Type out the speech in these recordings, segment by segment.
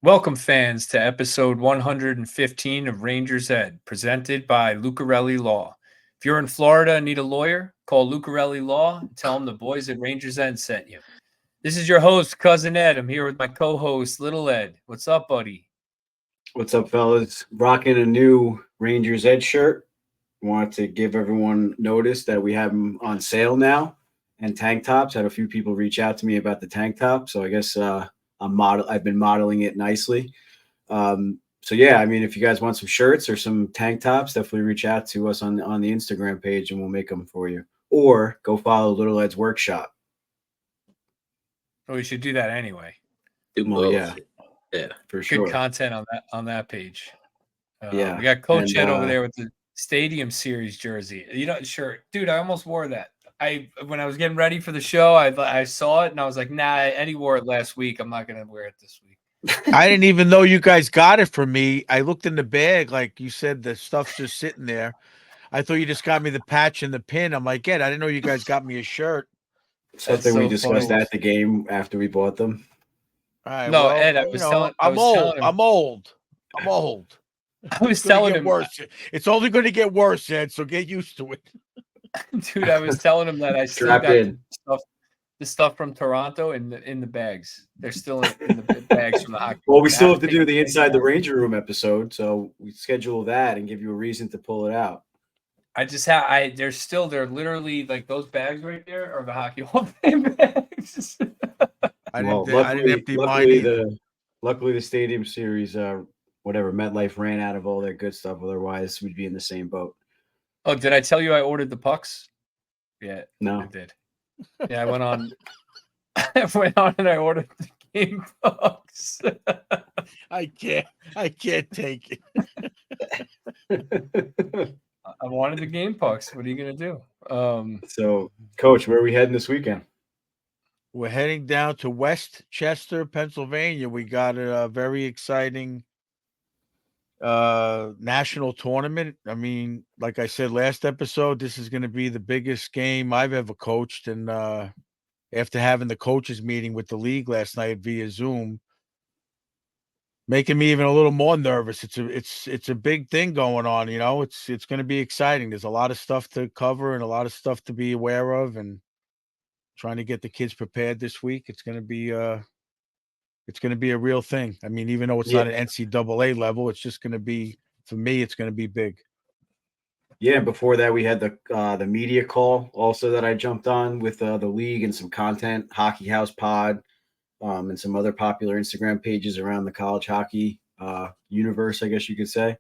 Welcome, fans, to episode 115 of Rangers Ed, presented by Lucarelli Law. If you're in Florida and need a lawyer, call Lucarelli Law and tell them the boys at Rangers Ed sent you. This is your host, Cousin Ed. I'm here with my co-host, Little Ed. What's up, buddy? What's up, fellas? Rocking a new Rangers Ed shirt. Want to give everyone notice that we have them on sale now, and tank tops. Had a few people reach out to me about the tank top, so I guess I've been modeling it nicely. So yeah, I mean, if you guys want some shirts or some tank tops, definitely reach out to us on the Instagram page, and we'll make them for you. Or go follow Little Ed's workshop. Well, we should do that anyway. Well, yeah, for sure. Good content on that page. Yeah, we got Coach Ed over there with the Stadium Series jersey. Sure, dude. I almost wore that. When I was getting ready for the show, I saw it and I was like, nah. Eddie wore it last week. I'm not gonna wear it this week. I didn't even know you guys got it from me. I looked in the bag, like you said, the stuff's just sitting there. I thought you just got me the patch and the pin. I'm like, Ed, I didn't know you guys got me a shirt. Something we discussed at the game after we bought them. All right, no, well, Ed, I'm old. I'm old. I was telling him worse. It's only going to get worse, Ed. So get used to it. Dude, I was telling him that I still got the stuff from Toronto in the bags. They're still in the bags from the hockey. Well, we still have to do the Inside the Ranger Room episode, so we schedule that and give you a reason to pull it out. They're literally like those bags right there are the Hockey Hall of Fame bags. I didn't empty mine. Luckily, the Stadium Series, MetLife ran out of all their good stuff. Otherwise, we'd be in the same boat. Oh, did I tell you I ordered the pucks? Yeah, no, I did. Yeah, I went on. And I ordered the game pucks. I can't take it. I wanted the game pucks. What are you gonna do? So, Coach, where are we heading this weekend? We're heading down to Westchester, Pennsylvania. We got a very exciting national tournament. I mean, like I said last episode, this is going to be the biggest game I've ever coached. And after having the coaches meeting with the league last night via Zoom, making me even a little more nervous. It's a big thing going on. It's going to be exciting. There's a lot of stuff to cover and a lot of stuff to be aware of, and trying to get the kids prepared this week. It's going to be a real thing. I mean, even though it's not an NCAA level, it's just going to be, for me, it's going to be big. Yeah, before that, we had the media call also that I jumped on with the league and some content, Hockey House Pod, and some other popular Instagram pages around the college hockey universe, I guess you could say.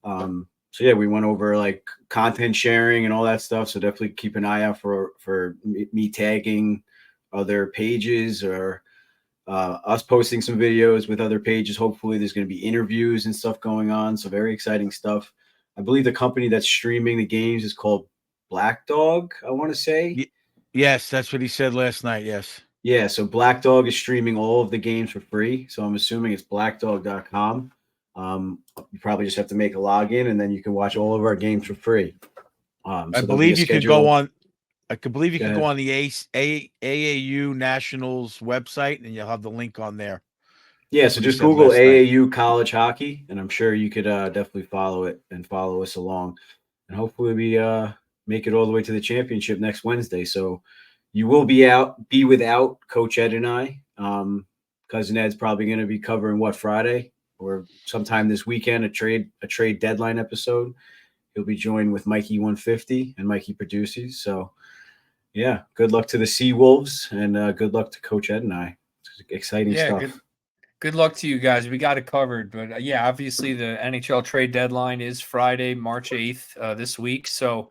So yeah, we went over like content sharing and all that stuff. So definitely keep an eye out for me tagging other pages or us posting some videos with other pages. Hopefully there's going to be interviews and stuff going on. So very exciting stuff. I believe the company that's streaming the games is called Black Dog, I want to say. Yes, that's what he said last night. Yes. Yeah, so Black Dog is streaming all of the games for free. So I'm assuming it's blackdog.com. You probably just have to make a login, and then you can watch all of our games for free. I believe you can go on. I could believe you can go on the AAU Nationals website, and you'll have the link on there. Yeah, so just Google AAU College Hockey, and I'm sure you could definitely follow it and follow us along. And hopefully we make it all the way to the championship next Wednesday. So you will be without Coach Ed and I. Cousin Ed's probably going to be covering Friday or sometime this weekend, a trade deadline episode. He'll be joined with Mikey 150 and Mikey Produces. So yeah, good luck to the Sea Wolves and good luck to Coach Ed and I. It's exciting stuff. Good luck to you guys. We got it covered. But yeah, obviously the NHL trade deadline is Friday, March 8th this week. So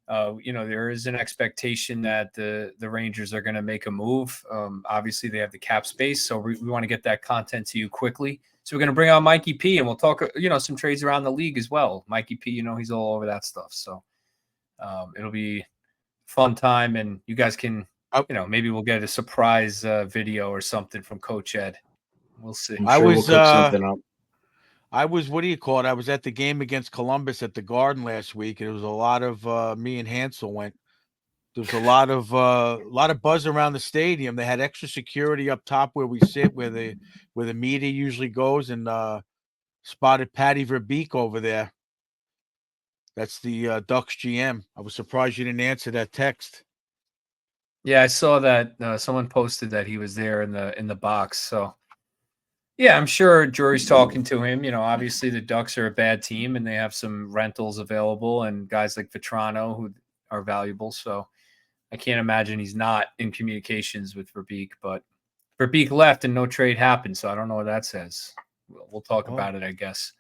there is an expectation that the Rangers are going to make a move. Obviously, they have the cap space, so we want to get that content to you quickly. So we're going to bring on Mikey P, and we'll talk, some trades around the league as well. Mikey P, he's all over that stuff. So it'll be a fun time, and you guys can, maybe we'll get a surprise video or something from Coach Ed. We'll see. I was what do you call it? I was at the game against Columbus at the Garden last week, and it was a lot of me and Hansel went. There's a lot of buzz around the stadium. They had extra security up top where we sit, where the media usually goes, and spotted Patty Verbeek over there. That's the Ducks GM. I was surprised you didn't answer that text. Yeah, I saw that someone posted that he was there in the box. So yeah, I'm sure Drury's talking to him. Obviously the Ducks are a bad team and they have some rentals available and guys like Vetrano who are valuable. So I can't imagine he's not in communications with Verbeek, but Verbeek left and no trade happened. So I don't know what that says. We'll talk about it, I guess.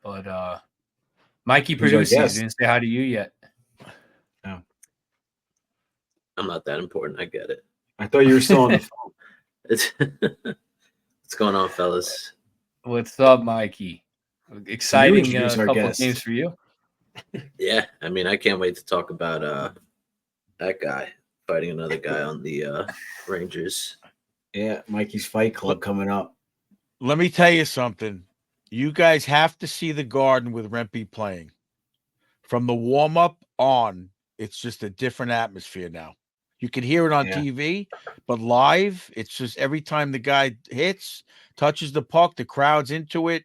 But Mikey Produces didn't say hi to you yet. No. I'm not that important. I get it. I thought you were still on the phone. What's going on, fellas? What's up, Mikey? Exciting couple of games for you. Yeah, I mean, I can't wait to talk about that guy fighting another guy on the Rangers. Yeah, Mikey's Fight Club coming up. Let me tell you something. You guys have to see the Garden with Rempe playing. From the warm-up on, it's just a different atmosphere now. You can hear it on TV, but live, it's just every time the guy hits, touches the puck, the crowd's into it.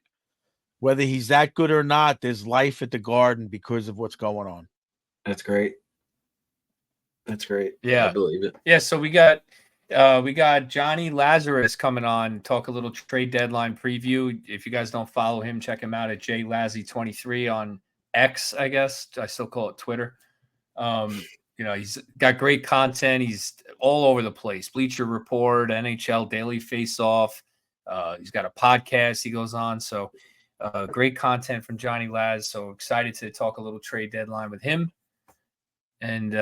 Whether he's that good or not, there's life at the Garden because of what's going on. That's great. That's great. Yeah, I believe it. Yeah, so we got Jonny Lazarus coming on, talk a little trade deadline preview. If you guys don't follow him, check him out at JLazzy23 on X, I guess. I still call it Twitter. He's got great content. He's all over the place. Bleacher Report, NHL Daily Face-Off. He's got a podcast he goes on. So great content from Jonny Laz. So excited to talk a little trade deadline with him. And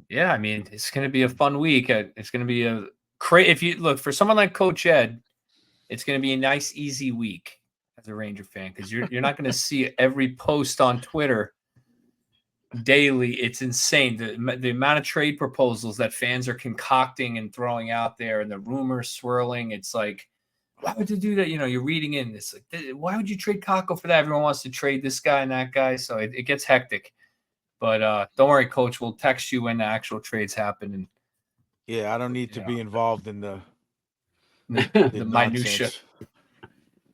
yeah, I mean, it's going to be a fun week. It's going to be if you look for someone like Coach Ed, it's going to be a nice, easy week as a Ranger fan because you're not going to see every post on Twitter daily. It's insane the amount of trade proposals that fans are concocting and throwing out there, and the rumors swirling. It's like, why would you do that? You're reading in this like, why would you trade Kakko for that? Everyone wants to trade this guy and that guy, so it gets hectic. But don't worry, Coach. We'll text you when the actual trades happen. And yeah, I don't need to be involved in the minutia.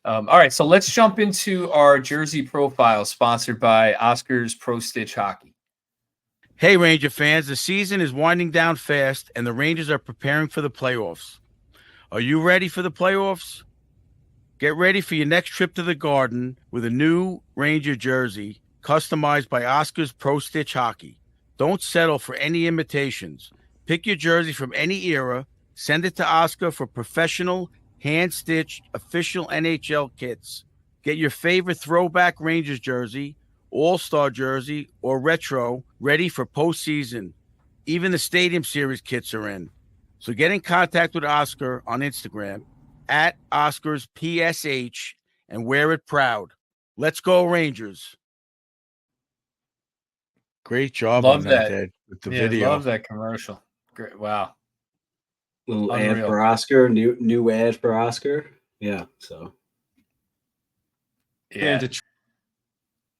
All right, so let's jump into our jersey profile, sponsored by Oscar's Pro Stitch Hockey. Hey, Ranger fans! The season is winding down fast, and the Rangers are preparing for the playoffs. Are you ready for the playoffs? Get ready for your next trip to the Garden with a new Ranger jersey customized by Oscar's Pro Stitch Hockey. Don't settle for any imitations. Pick your jersey from any era, send it to Oscar for professional, hand-stitched, official NHL kits. Get your favorite throwback Rangers jersey, all-star jersey, or retro ready for postseason. Even the Stadium Series kits are in. So get in contact with Oscar on Instagram at OscarsPSH and wear it proud. Let's go, Rangers. Great job on that, Ed, with the video. Love that commercial. Great. Wow. Little ad for Oscar, new ad for Oscar. Yeah. So. Yeah.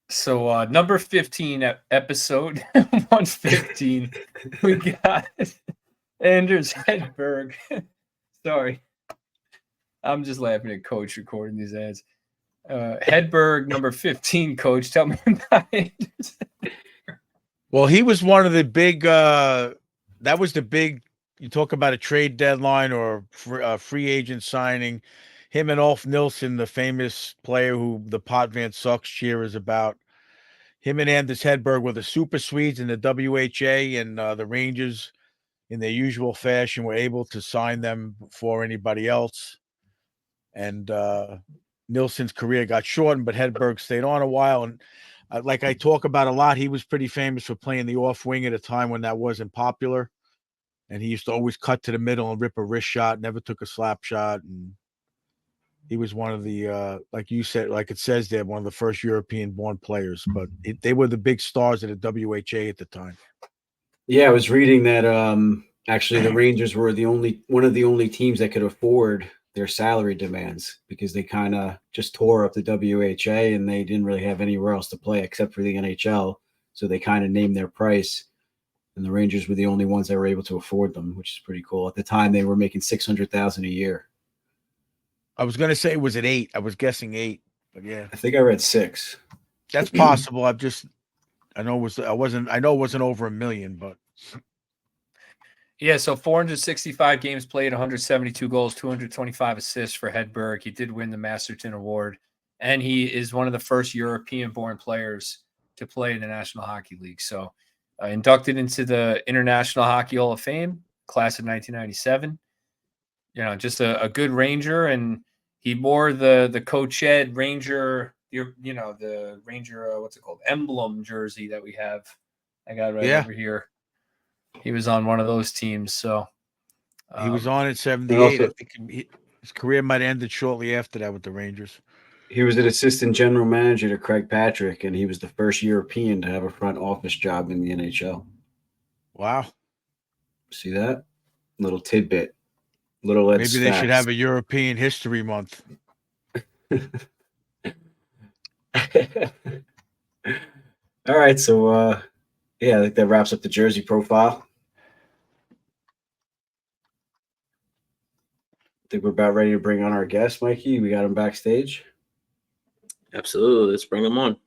So number 15 episode 115, we got Anders Hedberg. Sorry. I'm just laughing at Coach recording these ads. Hedberg, number 15, Coach. Tell me about it. Well, he was one of the big that was the big, you talk about a trade deadline or free agent signing. Him and Ulf Nilsson, the famous player who the Potvin Sox cheer is about. Him and Anders Hedberg were the Super Swedes in the WHA, and the Rangers, in their usual fashion, were able to sign them before anybody else. And Nilsson's career got shortened, but Hedberg stayed on a while. And like I talk about a lot, he was pretty famous for playing the off wing at a time when that wasn't popular. And he used to always cut to the middle and rip a wrist shot, never took a slap shot. And he was one of the, like you said, like it says there, one of the first European-born players. But they were the big stars of the WHA at the time. Yeah, I was reading that actually the Rangers were one of the only teams that could afford their salary demands because they kind of just tore up the WHA and they didn't really have anywhere else to play except for the NHL. So they kind of named their price and the Rangers were the only ones that were able to afford them, which is pretty cool. At the time, they were making $600,000 a year. I was gonna say, was it 8? I was guessing 8, but yeah, I think I read 6. that's possible. I know it wasn't over $1 million, but Yeah, so 465 games played, 172 goals, 225 assists for Hedberg. He did win the Masterton Award, and he is one of the first European-born players to play in the National Hockey League. So inducted into the International Hockey Hall of Fame, class of 1997. Just a good Ranger, and he wore the Coach Ed Ranger, the Ranger, what's it called, emblem jersey that we have. I got it over here. He was on one of those teams, so he was on in 78. Also, I think his career might have ended shortly after that with the Rangers. He was an assistant general manager to Craig Patrick, and he was the first European to have a front office job in the NHL. Wow. See that? Little tidbit. Little Maybe they should have a European History Month. All right, so I think that wraps up the jersey profile. I think we're about ready to bring on our guest, Mikey. We got him backstage. Absolutely. Let's bring him on.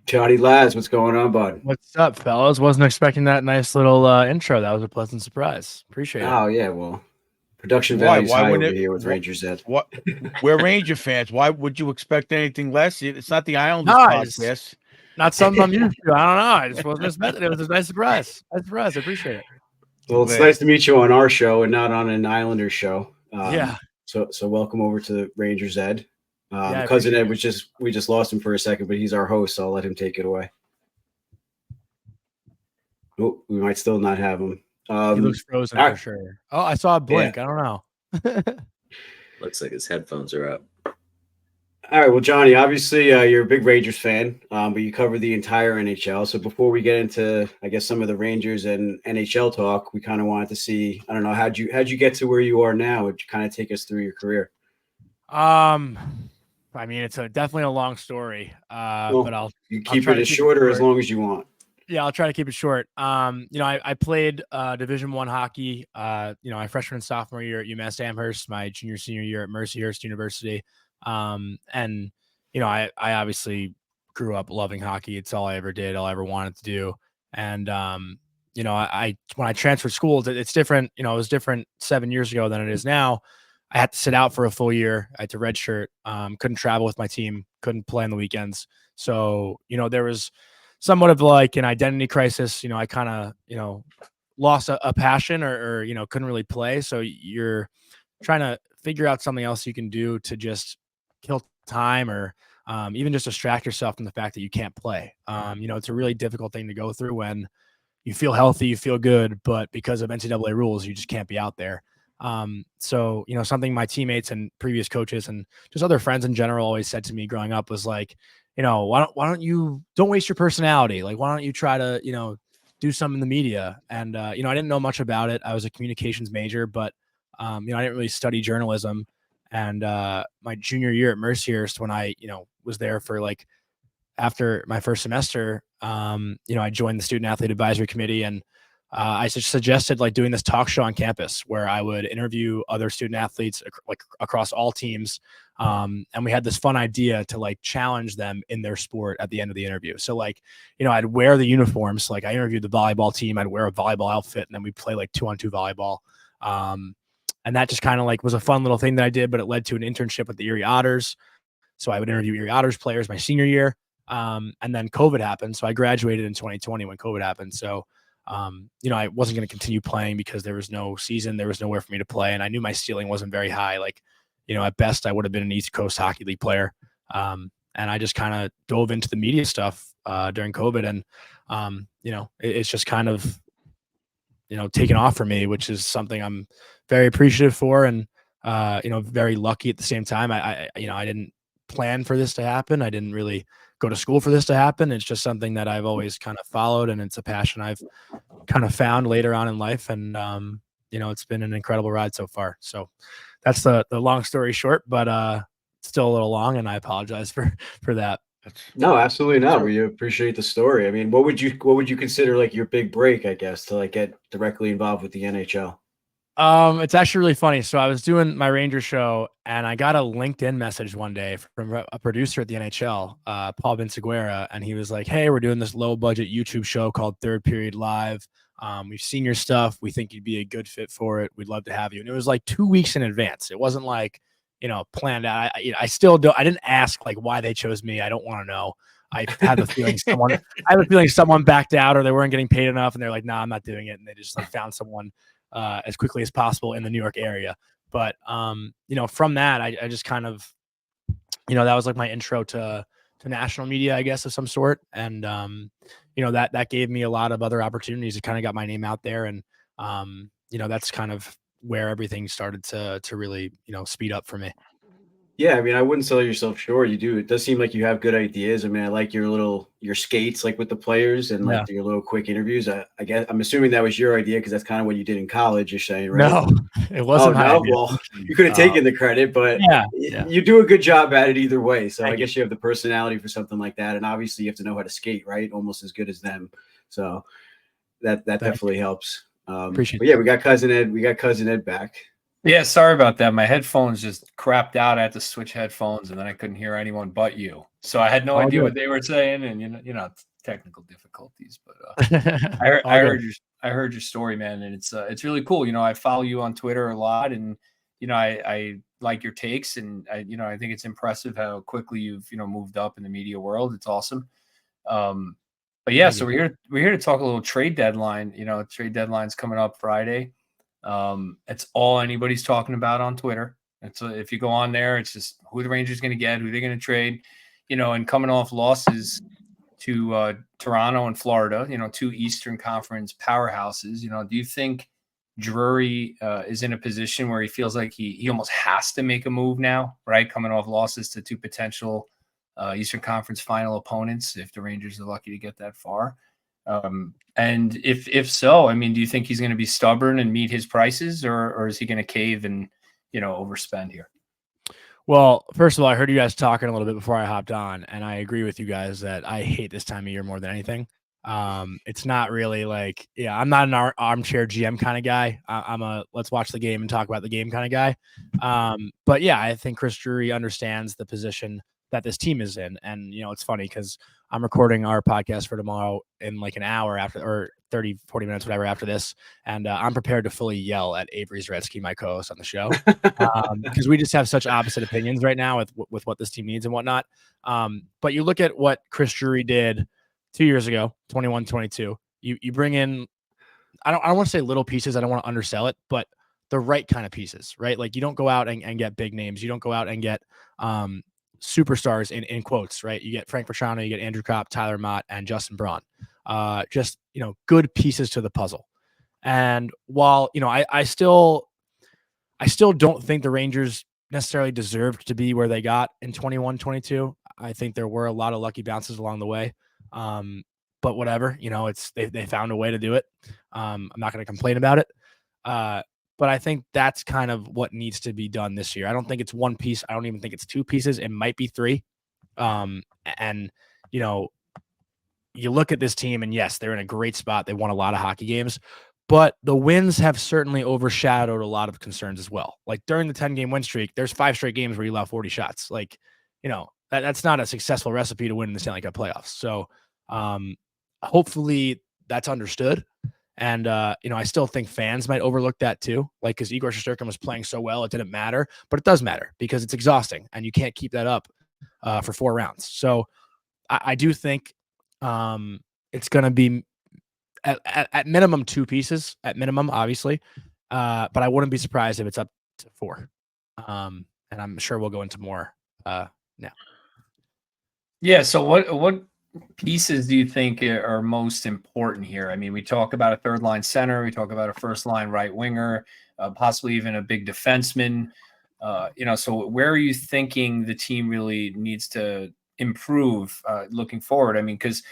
Jonny Lazarus, what's going on, bud? What's up, fellas? Wasn't expecting that nice little intro. That was a pleasant surprise. Appreciate it. Oh, yeah, well, production value high over here with Rangers Ed. What? We're Ranger fans. Why would you expect anything less? It's not the Islanders podcast. Not something I'm used to. I don't know. I just wasn't expecting it. It was a nice surprise. Nice surprise. I appreciate it. Well, it's nice to meet you on our show and not on an Islanders show. Yeah. So welcome over to Rangers Ed. Yeah, Cousin Ed we just lost him for a second, but he's our host, so I'll let him take it away. Oh, we might still not have him. He looks frozen for sure. Oh, I saw a blink. Yeah. I don't know. Looks like his headphones are up. All right. Well, Jonny, obviously you're a big Rangers fan, but you cover the entire NHL. So before we get into, I guess, some of the Rangers and NHL talk, we kind of wanted to see, I don't know, how'd you get to where you are now? Would you kind of take us through your career? I mean, it's definitely a long story, but you keep it as short or as long as you want. Yeah, I'll try to keep it short. I played Division I hockey, my freshman and sophomore year at UMass Amherst, my junior, senior year at Mercyhurst University. I obviously grew up loving hockey. It's all I ever did, all I ever wanted to do. And, when I transferred schools, it's different. It was different 7 years ago than it is now. I had to sit out for a full year. I had to redshirt. Couldn't travel with my team. Couldn't play on the weekends. So, there was somewhat of like an identity crisis. I kind of, lost a passion or couldn't really play. So you're trying to figure out something else you can do to just kill time or even just distract yourself from the fact that you can't play. It's a really difficult thing to go through when you feel healthy, you feel good, but because of NCAA rules, you just can't be out there. Something my teammates and previous coaches and just other friends in general always said to me growing up was like, why don't you don't waste your personality? Like, why don't you try to, do some in the media? And, I didn't know much about it. I was a communications major, but, I didn't really study journalism. And, my junior year at Mercyhurst, when I, was there for like, after my first semester, I joined the student athlete advisory committee and, I suggested like doing this talk show on campus where I would interview other student athletes like across all teams. And we had this fun idea to like challenge them in their sport at the end of the interview. So like, I'd wear the uniforms. Like I interviewed the volleyball team. I'd wear a volleyball outfit and then we'd play like 2-on-2 volleyball. And that just kind of like was a fun little thing that I did, but it led to an internship with the Erie Otters. So I would interview Erie Otters players my senior year. And then COVID happened. So I graduated in 2020 when COVID happened. So I wasn't going to continue playing because there was no season. There was nowhere for me to play. And I knew my ceiling wasn't very high. Like, at best I would have been an East Coast Hockey League player. And I just kind of dove into the media stuff during COVID. And, it's just kind of, taken off for me, which is something I'm very appreciative for. And, very lucky at the same time. I didn't plan for this to happen. I didn't really go to school for this to happen. It's just something that I've always kind of followed, and it's a passion I've kind of found later on in life. And it's been an incredible ride so far. So that's the long story short, but still a little long, and I apologize for that. No, absolutely not. We appreciate the story. I mean, what would you consider like your big break, I guess, to like get directly involved with the NHL? It's actually really funny. So I was doing my Ranger show, and I got a LinkedIn message one day from a producer at the NHL, Paul Vinciguerra, and he was like, "Hey, we're doing this low budget YouTube show called Third Period Live. We've seen your stuff. We think you'd be a good fit for it. We'd love to have you." And it was like 2 weeks in advance. It wasn't like, planned out. I still don't. I didn't ask like why they chose me. I don't want to know. I had the feeling someone backed out, or they weren't getting paid enough, and they're like, "Nah, I'm not doing it." And they just like found someone as quickly as possible in the New York area. But from that, I just kind of, that was like my intro to national media, I guess, of some sort. And that gave me a lot of other opportunities. It kind of got my name out there, and that's kind of where everything started to really speed up for me. Yeah, I mean, I wouldn't sell yourself short. You do. It does seem like you have good ideas. I mean, I like your skates, like with the players, and like your little quick interviews. I guess I'm assuming that was your idea because that's kind of what you did in college. You're saying, right? No, it wasn't. Oh, no? Well, you could have taken the credit, but yeah, you do a good job at it either way. So Thank I guess you have the personality for something like that, and obviously you have to know how to skate, right? Almost as good as them. So that definitely helps. Appreciate but yeah, we got cousin Ed back. Yeah, sorry about that. My headphones just crapped out. I had to switch headphones, and then I couldn't hear anyone but you. So I had no idea what they were saying, and technical difficulties. But I heard your story, man, and it's really cool. I follow you on Twitter a lot, and I like your takes, and I think it's impressive how quickly you've moved up in the media world. It's awesome. But yeah, so we're here to talk a little trade deadline. Trade deadline's coming up Friday. It's all anybody's talking about on Twitter. If you go on there, it's just who the Rangers going to get, who they're going to trade, and coming off losses to Toronto and Florida, two Eastern Conference powerhouses. Do you think Drury is in a position where he feels like he almost has to make a move now, right? Coming off losses to two potential Eastern Conference final opponents, if the Rangers are lucky to get that far. And if so, I mean, do you think he's going to be stubborn and meet his prices, or is he going to cave and, overspend here? Well, first of all, I heard you guys talking a little bit before I hopped on, and I agree with you guys that I hate this time of year more than anything. It's not really like, I'm not an armchair GM kind of guy. I'm a let's watch the game and talk about the game kind of guy. But yeah, I think Chris Drury understands the position that this team is in. And, it's funny because I'm recording our podcast for tomorrow in like an hour after, or 30, 40 minutes, whatever after this. And I'm prepared to fully yell at Avery Zaretsky, my co-host on the show, because we just have such opposite opinions right now with what this team needs and whatnot. But you look at what Chris Drury did 2 years ago, 21-22. You bring in, I don't want to say little pieces. I don't want to undersell it, but the right kind of pieces, right? Like you don't go out and get big names. You don't go out and get superstars in quotes, right? You get Frank Vatrano, you get Andrew Kopp, Tyler Mott, and Justin Braun. Just, good pieces to the puzzle. And while, I still don't think the Rangers necessarily deserved to be where they got in 21-22. I think there were a lot of lucky bounces along the way. But whatever, they found a way to do it. I'm not going to complain about it. But I think that's kind of what needs to be done this year. I don't think it's one piece. I don't even think it's two pieces. It might be three. And, you look at this team and yes, they're in a great spot. They won a lot of hockey games, but the wins have certainly overshadowed a lot of concerns as well. Like during the 10-game win streak, there's 5 straight games where you allow 40 shots. Like, that's not a successful recipe to win in the Stanley Cup playoffs. So hopefully that's understood. And, I still think fans might overlook that too. Like, because Igor Shesterkin was playing so well, it didn't matter. But it does matter because it's exhausting and you can't keep that up for 4 rounds. So I do think it's going to be at minimum 2 pieces, at minimum, obviously. But I wouldn't be surprised if it's up to 4. And I'm sure we'll go into more now. Yeah. So what pieces do you think are most important here? I mean, we talk about a third line center, we talk about a first line right winger, possibly even a big defenseman. So where are you thinking the team really needs to improve looking forward? I mean, because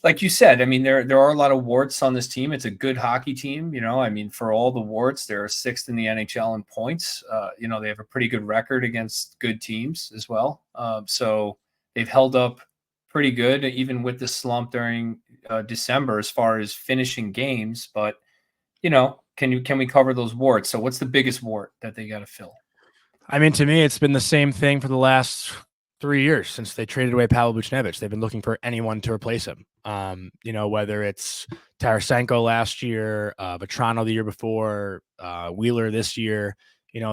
like you said, I mean, there are a lot of warts on this team. It's a good hockey team, I mean, for all the warts, they're 6th in the NHL in points. They have a pretty good record against good teams as well. So they've held up pretty good, even with the slump during December as far as finishing games. But, can we cover those warts? So what's the biggest wart that they got to fill? I mean, to me, it's been the same thing for the last 3 years since they traded away Pavel Buchnevich. They've been looking for anyone to replace him. Whether it's Tarasenko last year, Vetrano the year before, Wheeler this year,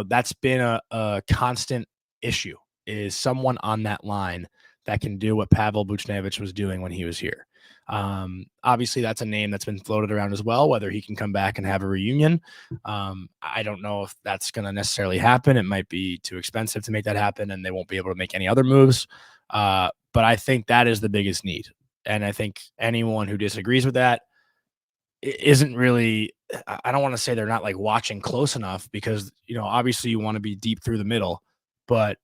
that's been a constant issue, is someone on that line that can do what Pavel Buchnevich was doing when he was here. Obviously that's a name that's been floated around as well, whether he can come back and have a reunion. I don't know if that's going to necessarily happen. It might be too expensive to make that happen, and they won't be able to make any other moves. But I think that is the biggest need. And I think anyone who disagrees with that isn't really, I don't want to say they're not like watching close enough, because, obviously you want to be deep through the middle, but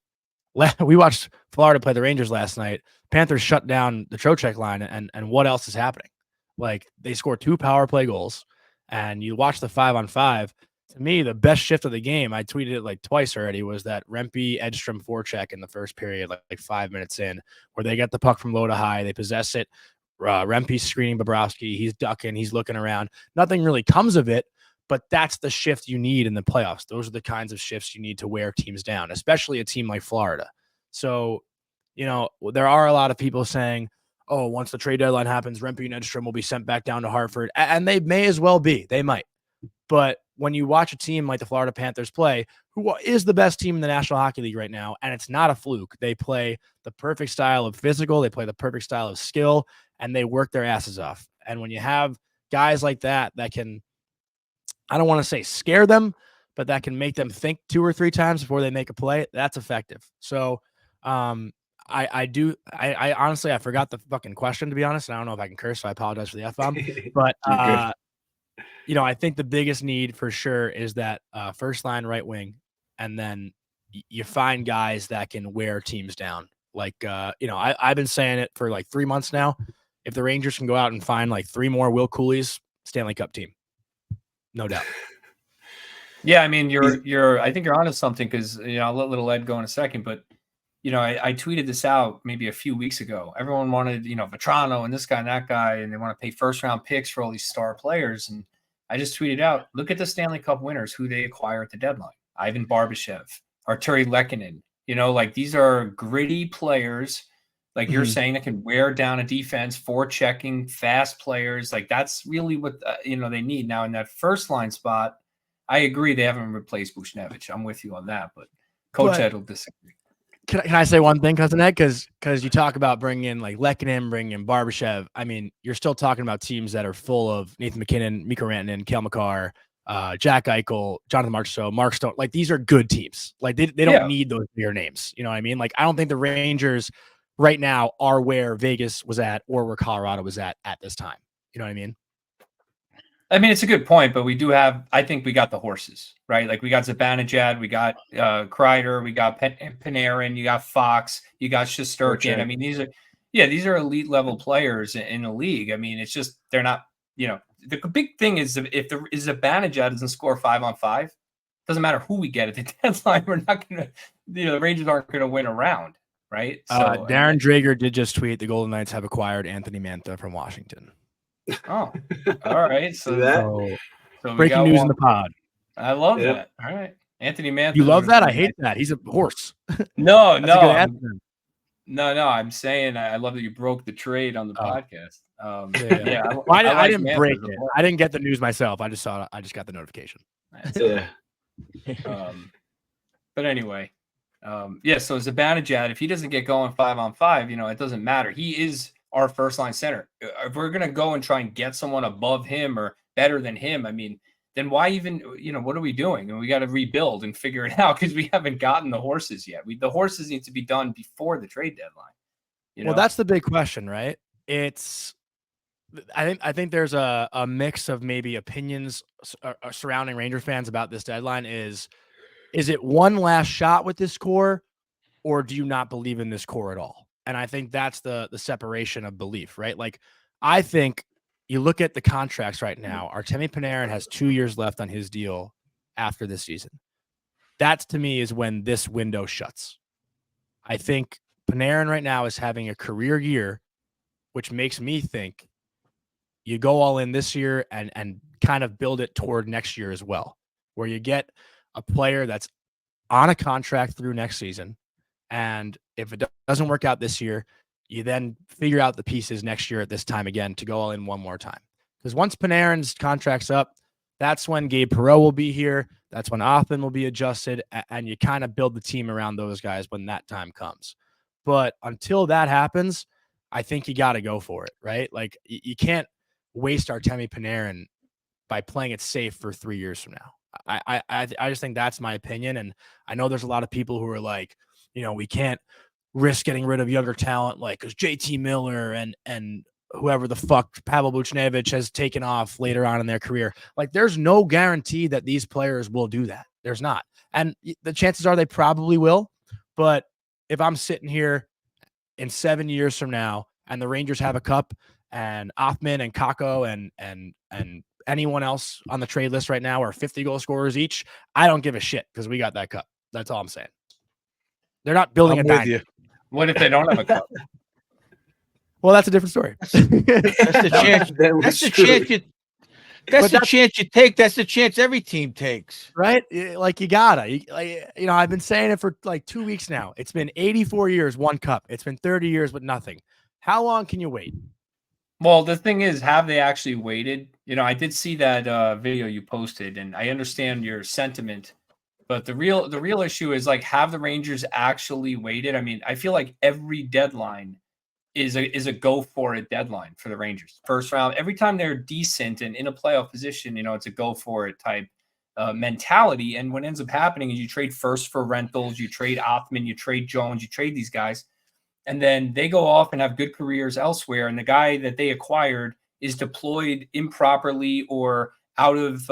we watched Florida play the Rangers last night. Panthers shut down the Trocheck line, and what else is happening? Like, they scored 2 power play goals, and you watch the 5-on-5. To me, the best shift of the game, I tweeted it like twice already, was that Rempe Edstrom forecheck in the first period, like 5 minutes in, where they get the puck from low to high, they possess it. Rempe's screening Bobrovsky, he's ducking, he's looking around. Nothing really comes of it, but that's the shift you need in the playoffs. Those are the kinds of shifts you need to wear teams down, especially a team like Florida. So, there are a lot of people saying, oh, once the trade deadline happens, Rempe and Edstrom will be sent back down to Hartford. And they may as well be. They might. But when you watch a team like the Florida Panthers play, who is the best team in the National Hockey League right now, and it's not a fluke. They play the perfect style of physical. They play the perfect style of skill, and they work their asses off. And when you have guys like that can, I don't want to say scare them, but that can make them think 2 or 3 times before they make a play, that's effective. So I honestly, I forgot the fucking question, to be honest. And I don't know if I can curse, so I apologize for the F-bomb. But, I think the biggest need for sure is that first line right wing. And then you find guys that can wear teams down. Like, I've been saying it for like 3 months now. If the Rangers can go out and find like 3 more Will Coolies, Stanley Cup team. No doubt. Yeah, I mean, I think you're onto something, because I'll let little Ed go in a second, but I tweeted this out maybe a few weeks ago. Everyone wanted, Vetrano and this guy and that guy, and they want to pay first-round picks for all these star players. And I just tweeted out, look at the Stanley Cup winners, who they acquire at the deadline. Ivan Barbashev, Arturi Lehkonen. These are gritty players, like you're saying, that can wear down a defense, forechecking, fast players. Like, that's really what, they need. Now, in that first-line spot, I agree they haven't replaced Buchnevich. I'm with you on that, but Coach Ed will disagree. Can I say one thing, Cousin Ed? Because you talk about bringing in like Lehkonen, bringing in Barbashev. I mean, you're still talking about teams that are full of Nathan McKinnon, Mikko Rantanen, Cale Makar, Jack Eichel, Jonathan Marchessault, Mark Stone. Like, these are good teams. Like, they don't need those bigger names. You know what I mean? Like, I don't think the Rangers right now are where Vegas was at or where Colorado was at this time. You know what I mean? I mean, it's a good point, but we do have, I think we got the horses, right? Like, we got Zibanejad, we got Kreider, we got Panarin, you got Fox, you got Shesterkin. I mean, these are elite level players in the league. I mean, it's just, they're not, the big thing is, if Zibanejad doesn't score 5-on-5, doesn't matter who we get at the deadline, we're not going to, the Rangers aren't going to win a round, right? So Darren Drager did just tweet, the Golden Knights have acquired Anthony Mantha from Washington. Oh, all right. So breaking news in the pod. I love that. All right, Anthony Mantha. You love that? I hate that. He's a horse. No. I'm saying I love that you broke the trade on the podcast. I didn't break it. I didn't get the news myself. I just saw it. I just got the notification. But anyway, so Zibanejad, if he doesn't get going 5-on-5, it doesn't matter. He is our first line center. If we're going to go and try and get someone above him or better than him, I mean, then why even, what are we doing? And we got to rebuild and figure it out, because we haven't gotten the horses yet. The horses need to be done before the trade deadline. Well, that's the big question, right? I think there's a mix of maybe opinions surrounding Ranger fans about this deadline. Is is it one last shot with this core, or do you not believe in this core at all? And I think that's the separation of belief, right? Like, I think you look at the contracts right now. Artemi Panarin has 2 years left on his deal after this season. That, to me, is when this window shuts. I think Panarin right now is having a career year, which makes me think you go all in this year and kind of build it toward next year as well, where you get a player that's on a contract through next season. And if it doesn't work out this year, you then figure out the pieces next year at this time again to go all in one more time. Because once Panarin's contract's up, that's when Gabe Perreault will be here. That's when Othman will be adjusted. And you kind of build the team around those guys when that time comes. But until that happens, I think you got to go for it, right? Like, you can't waste Artemi Panarin by playing it safe for 3 years from now. I just think that's my opinion. And I know there's a lot of people who are like, we can't risk getting rid of younger talent, like, because JT Miller and whoever the fuck Pavel Buchnevich has taken off later on in their career. Like, there's no guarantee that these players will do that. There's not. And the chances are they probably will. But if I'm sitting here in 7 years from now and the Rangers have a cup and Othman and Kakko and anyone else on the trade list right now are 50 goal scorers each, I don't give a shit because we got that cup. That's all I'm saying. They're not building a dynasty. What if they don't have a cup? Well, that's a different story. That's the chance. That's the chance you. That's the chance you take. That's the chance every team takes. Right? Like, you gotta. I've been saying it for like 2 weeks now. It's been 84 years, one cup. It's been 30 years with nothing. How long can you wait? Well, the thing is, have they actually waited? I did see that video you posted, and I understand your sentiment. But the real issue is, like, have the Rangers actually waited? I mean, I feel like every deadline is a go for it deadline for the Rangers. First round, every time they're decent and in a playoff position, it's a go for it type mentality. And what ends up happening is you trade first for rentals, you trade Othman, you trade Jones, you trade these guys, and then they go off and have good careers elsewhere. And the guy that they acquired is deployed improperly or out of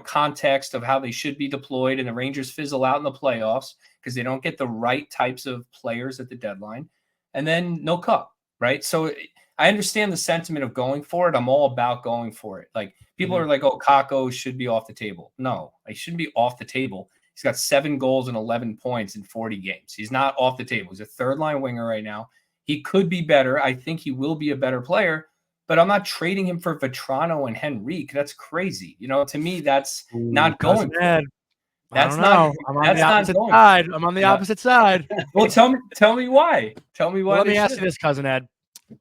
context of how they should be deployed, and the Rangers fizzle out in the playoffs because they don't get the right types of players at the deadline, and then no cup, right? So I understand the sentiment of going for it. I'm all about going for it. Like, people are like, oh, Kakko should be off the table. No, he shouldn't be off the table. He's got 7 goals and 11 points in 40 games. He's not off the table. He's a third-line winger right now. He could be better. I think he will be a better player, but I'm not trading him for Vetrano and Henrique. That's crazy. To me, that's not going. That's not. I'm on the opposite side. I'm on the opposite side. Well, tell me why. Tell me why. Let me ask you this, Cousin Ed.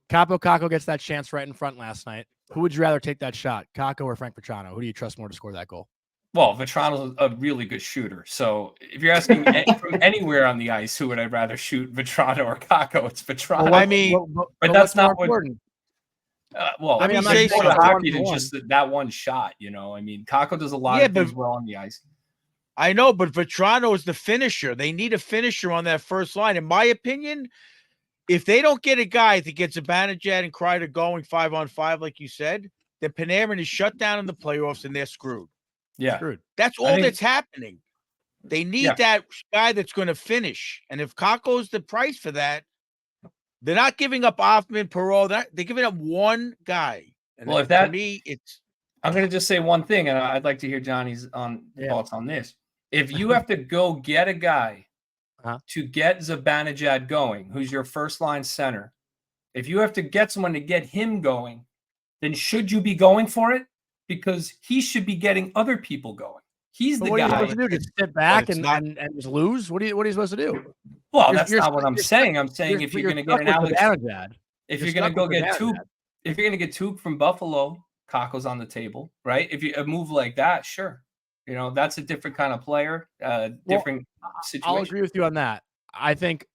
Kakko gets that chance right in front last night. Who would you rather take that shot, Kakko or Frank Vetrano? Who do you trust more to score that goal? Well, Vetrano's a really good shooter. So if you're asking from anywhere on the ice, who would I rather shoot, Vetrano or Kakko? It's Vetrano. Well, I mean, but that's not what. important. Well, I mean, I'm not saying hockey than just that one shot. I mean, Kakko does a lot of things well on the ice. I know, but Vetrano is the finisher. They need a finisher on that first line. In my opinion, if they don't get a guy that gets Zibanejab and Kreider going 5-on-5, like you said, then Panarin is shut down in the playoffs and they're screwed. Yeah. Screwed. That's all that's happening. They need that guy that's going to finish. And if Kakko's the price for that, they're not giving up Othman, Perreault. They're giving up one guy. And well, for me, it's. I'm going to just say one thing, and I'd like to hear Johnny's thoughts on this. If you have to go get a guy to get Zibanejad going, who's your first line center, if you have to get someone to get him going, then should you be going for it? Because he should be getting other people going. He's the guy. What are you supposed to do? Just sit back and just lose? What are you supposed to do? Well, that's not what I'm saying. I'm saying if you're going to get an Alex, if you're going to go get two, if you're going to get two from Buffalo, Kakko's on the table, right? If you a move like that, sure. That's a different kind of player, different situation. I'll agree with you on that. I think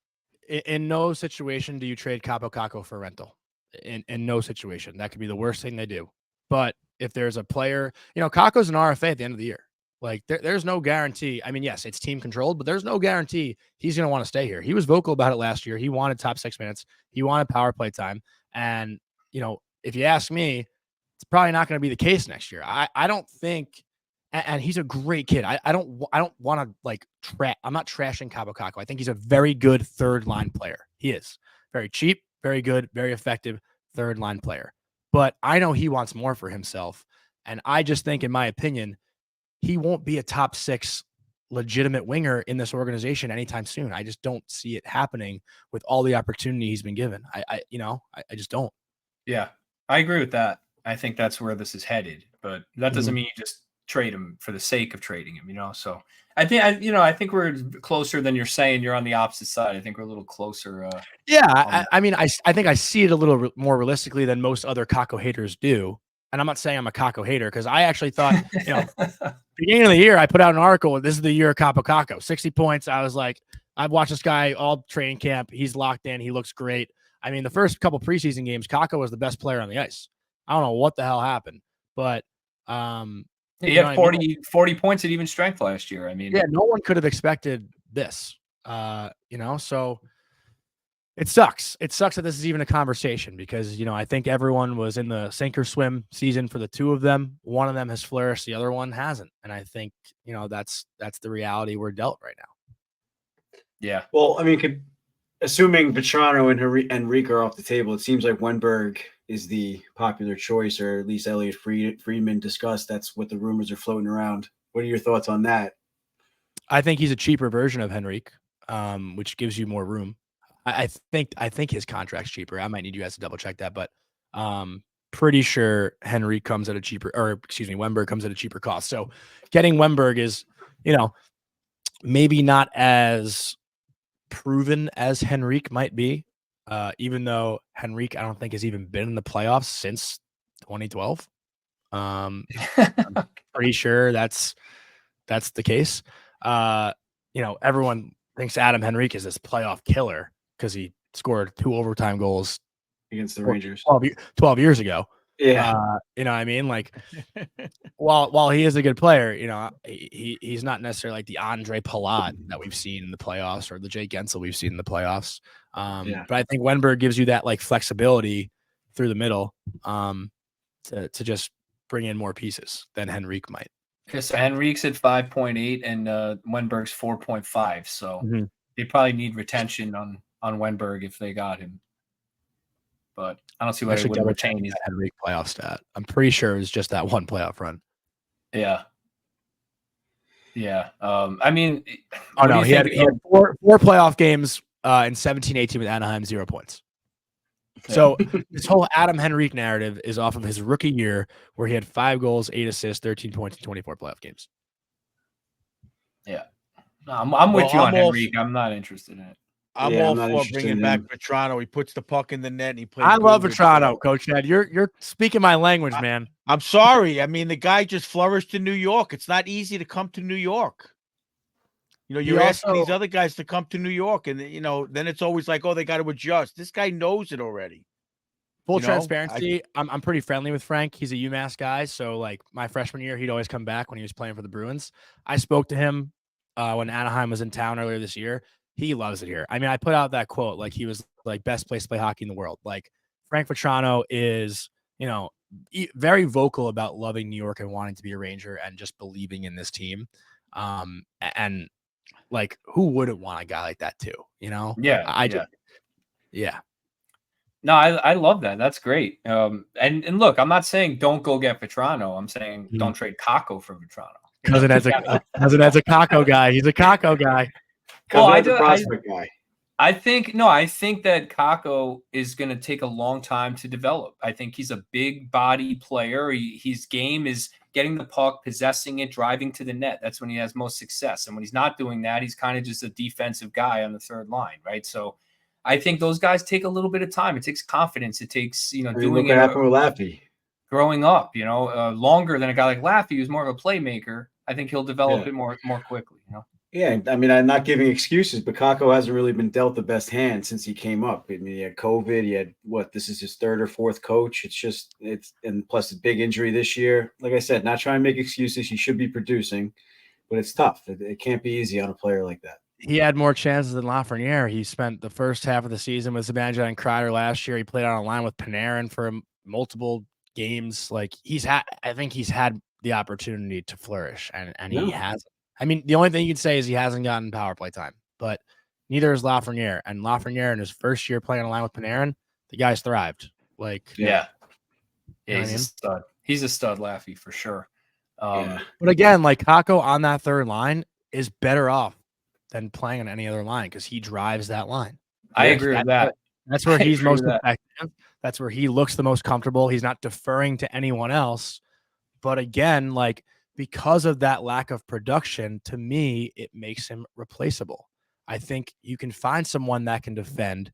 in no situation do you trade Kakko for rental. In no situation. That could be the worst thing they do. But if there's a player, Kakko's an RFA at the end of the year. Like, there's no guarantee. I mean, yes, it's team controlled, but there's no guarantee he's going to want to stay here. He was vocal about it last year. He wanted top 6 minutes. He wanted power play time. And, if you ask me, it's probably not going to be the case next year. I don't think and he's a great kid. I don't want to like I'm not trashing Cabo Caco. I think he's a very good third line player. He is very cheap, very good, very effective third line player. But I know he wants more for himself, and I just think, in my opinion, he won't be a top 6 legitimate winger in this organization anytime soon. I just don't see it happening with all the opportunity he's been given. I just don't. Yeah, I agree with that. I think that's where this is headed, but that doesn't mean you just trade him for the sake of trading him, So I think we're closer than you're saying. You're on the opposite side. I think we're a little closer. Yeah, I mean, I think I see it a little more realistically than most other Kako haters do. And I'm not saying I'm a Kako hater, because I actually thought, beginning of the year, I put out an article. This is the year of Capo Caco, 60 points. I was like, I've watched this guy all training camp. He's locked in. He looks great. I mean, the first couple preseason games, Caco was the best player on the ice. I don't know what the hell happened, but he had 40 points at even strength last year. I mean, yeah, no one could have expected this. So it sucks. It sucks that this is even a conversation, because, I think everyone was in the sink or swim season for the two of them. One of them has flourished, the other one hasn't. And I think, that's the reality we're dealt right now. Yeah. Well, I mean, assuming Vetrano and Henrique are off the table, it seems like Wenberg is the popular choice, or at least Elliot Friedman discussed. That's what the rumors are floating around. What are your thoughts on that? I think he's a cheaper version of Henrique, which gives you more room. I think his contract's cheaper. I might need you guys to double check that, but pretty sure Wenberg comes at a cheaper cost. So getting Wenberg is, maybe not as proven as Henrique might be, even though Henrique, I don't think, has even been in the playoffs since 2012. I'm pretty sure that's the case. Everyone thinks Adam Henrique is this playoff killer because he scored 2 overtime goals against the Rangers 12 years ago. Yeah. You know what I mean? Like, while he is a good player, he's not necessarily like the Andre Palat that we've seen in the playoffs, or the Jake Gensel we've seen in the playoffs. But I think Wenberg gives you that like flexibility through the middle to just bring in more pieces than Henrique might. Okay, so Henrique's at 5.8 and Wenberg's 4.5. So they probably need retention on Wenberg if they got him. But I don't see why they wouldn't retain his Henrique playoff stat. I'm pretty sure it was just that one playoff run. Yeah. Yeah. I mean, he had 4 playoff games in 17-18 with Anaheim, 0 points. Okay. So this whole Adam Henrique narrative is off of his rookie year, where he had 5 goals, 8 assists, 13 points in 24 playoff games. Yeah. No, I'm with you on Henrique. I'm not interested in it. I'm all for bringing back Vetrano. He puts the puck in the net and he plays. I love Vetrano, Coach Ned. You're speaking my language, man. I'm sorry. I mean, the guy just flourished in New York. It's not easy to come to New York. You're asking these other guys to come to New York, and then it's always like, oh, they got to adjust. This guy knows it already. Full transparency, I'm pretty friendly with Frank. He's a UMass guy, so like my freshman year, he'd always come back when he was playing for the Bruins. I spoke to him when Anaheim was in town earlier this year. He loves it here. I mean, I put out that quote, like he was like best place to play hockey in the world. Like Frank Vetrano is, very vocal about loving New York and wanting to be a Ranger and just believing in this team. And like, who wouldn't want a guy like that too? Yeah. Yeah. No, I love that. That's great. And look, I'm not saying don't go get Vetrano. I'm saying don't trade Kako for Vetrano. Cousin has a Kako guy. He's a Kako guy. Well, I think that Kako is going to take a long time to develop. I think he's a big body player. His game is getting the puck, possessing it, driving to the net. That's when he has most success. And when he's not doing that, he's kind of just a defensive guy on the third line, right? So I think those guys take a little bit of time. It takes confidence. It takes, doing it. Happened with Laffy. Growing up, longer than a guy like Laffy, who's more of a playmaker. I think he'll develop it more quickly, Yeah, I mean, I'm not giving excuses, but Kako hasn't really been dealt the best hand since he came up. I mean, he had COVID. He had this is his 3rd or 4th coach. And plus a big injury this year. Like I said, not trying to make excuses. He should be producing, but it's tough. It can't be easy on a player like that. He had more chances than Lafreniere. He spent the first half of the season with Zibanejab and Kreider last year. He played on a line with Panarin for multiple games. Like I think he's had the opportunity to flourish, and No. he hasn't. I mean, the only thing you could say is he hasn't gotten power play time, but neither is Lafreniere. And Lafreniere in his first year playing on a line with Panarin, the guy's thrived. Like, Yeah. You know what He's I mean? a stud. He's a stud, Laffy, for sure. Yeah. But again, like Kako on that third line is better off than playing on any other line because he drives that line. I agree with that. That's where I he's agree most with that. effective. That's where he looks the most comfortable. He's not deferring to anyone else. But again, like because of that lack of production, to me, it makes him replaceable. I think you can find someone that can defend.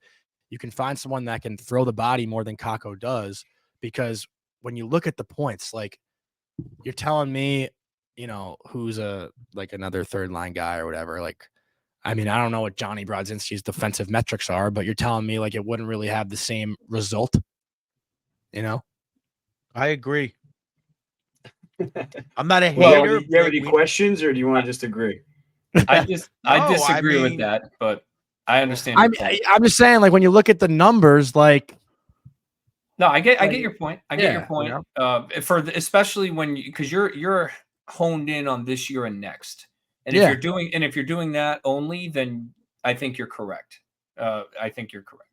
You can find someone that can throw the body more than Kako does. Because when you look at the points, like you're telling me, you know, who's another third line guy or whatever. Like, I mean, I don't know what Johnny Brodzinski's defensive metrics are, but you're telling me like it wouldn't really have the same result. You know? I agree. I'm not a Well, hater. do you have any We- questions, or do you want to just agree? I No, disagree I with mean- that, but I understand your point. I'm just saying, like when you look at the numbers, like No, I get your point. I get your Yeah, point. you Especially when because you're honed in on this year and next. And Yeah. if you're doing that only, then I think you're correct. I think you're correct.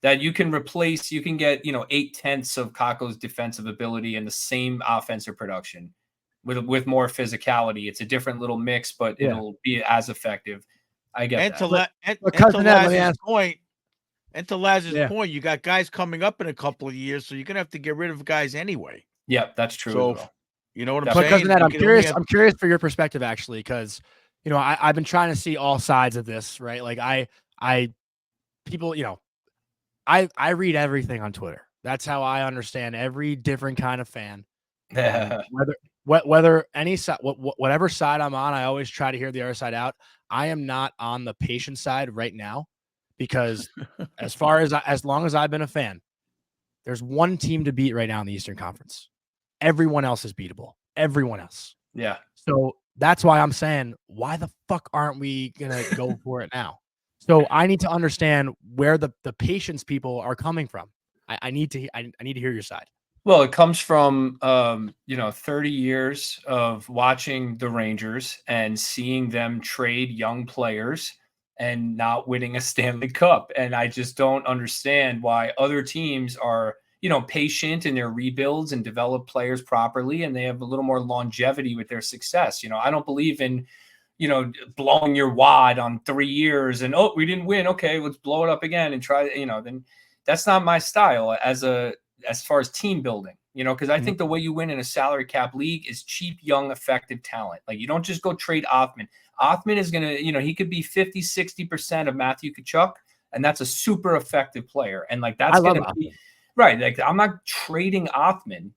That you can replace, you can get 8/10 of Kako's defensive ability and the same offensive production with more physicality. It's a different little mix, but Yeah. it'll be as effective. I get And that. to, and to Cousin Ed, let me Laz's ask- point, Yeah. you got guys coming up in a couple of years, so you're gonna have to get rid of guys anyway. Yep, that's true. So, as well. you know what I'm But But saying? cousin Ed, You I'm can only curious. have- I'm curious for your perspective, actually, because I've been trying to see all sides of this, right? Like people, I read everything on Twitter. That's how I understand every different kind of fan. Whether any side, whatever side I'm on, I always try to hear the other side out. I am not on the patient side right now because as long as I've been a fan, there's one team to beat right now in the Eastern Conference. Everyone else is beatable. Everyone else. Yeah. So that's why I'm saying, why the fuck aren't we gonna go for it now? So I need to understand where the patience people are coming from. I need to hear your side. Well, it comes from 30 years of watching the Rangers and seeing them trade young players and not winning a Stanley Cup. And I just don't understand why other teams are, patient in their rebuilds and develop players properly, and they have a little more longevity with their success. I don't believe in, blowing your wad on 3 years and, we didn't win. Okay, let's blow it up again and try, then that's not my style as far as team building, because I think the way you win in a salary cap league is cheap, young, effective talent. Like you don't just go trade Othman. Othman is going to, he could be 50, 60% of Matthew Tkachuk, and that's a super effective player. And like, that's going to be right. Like I'm not trading Othman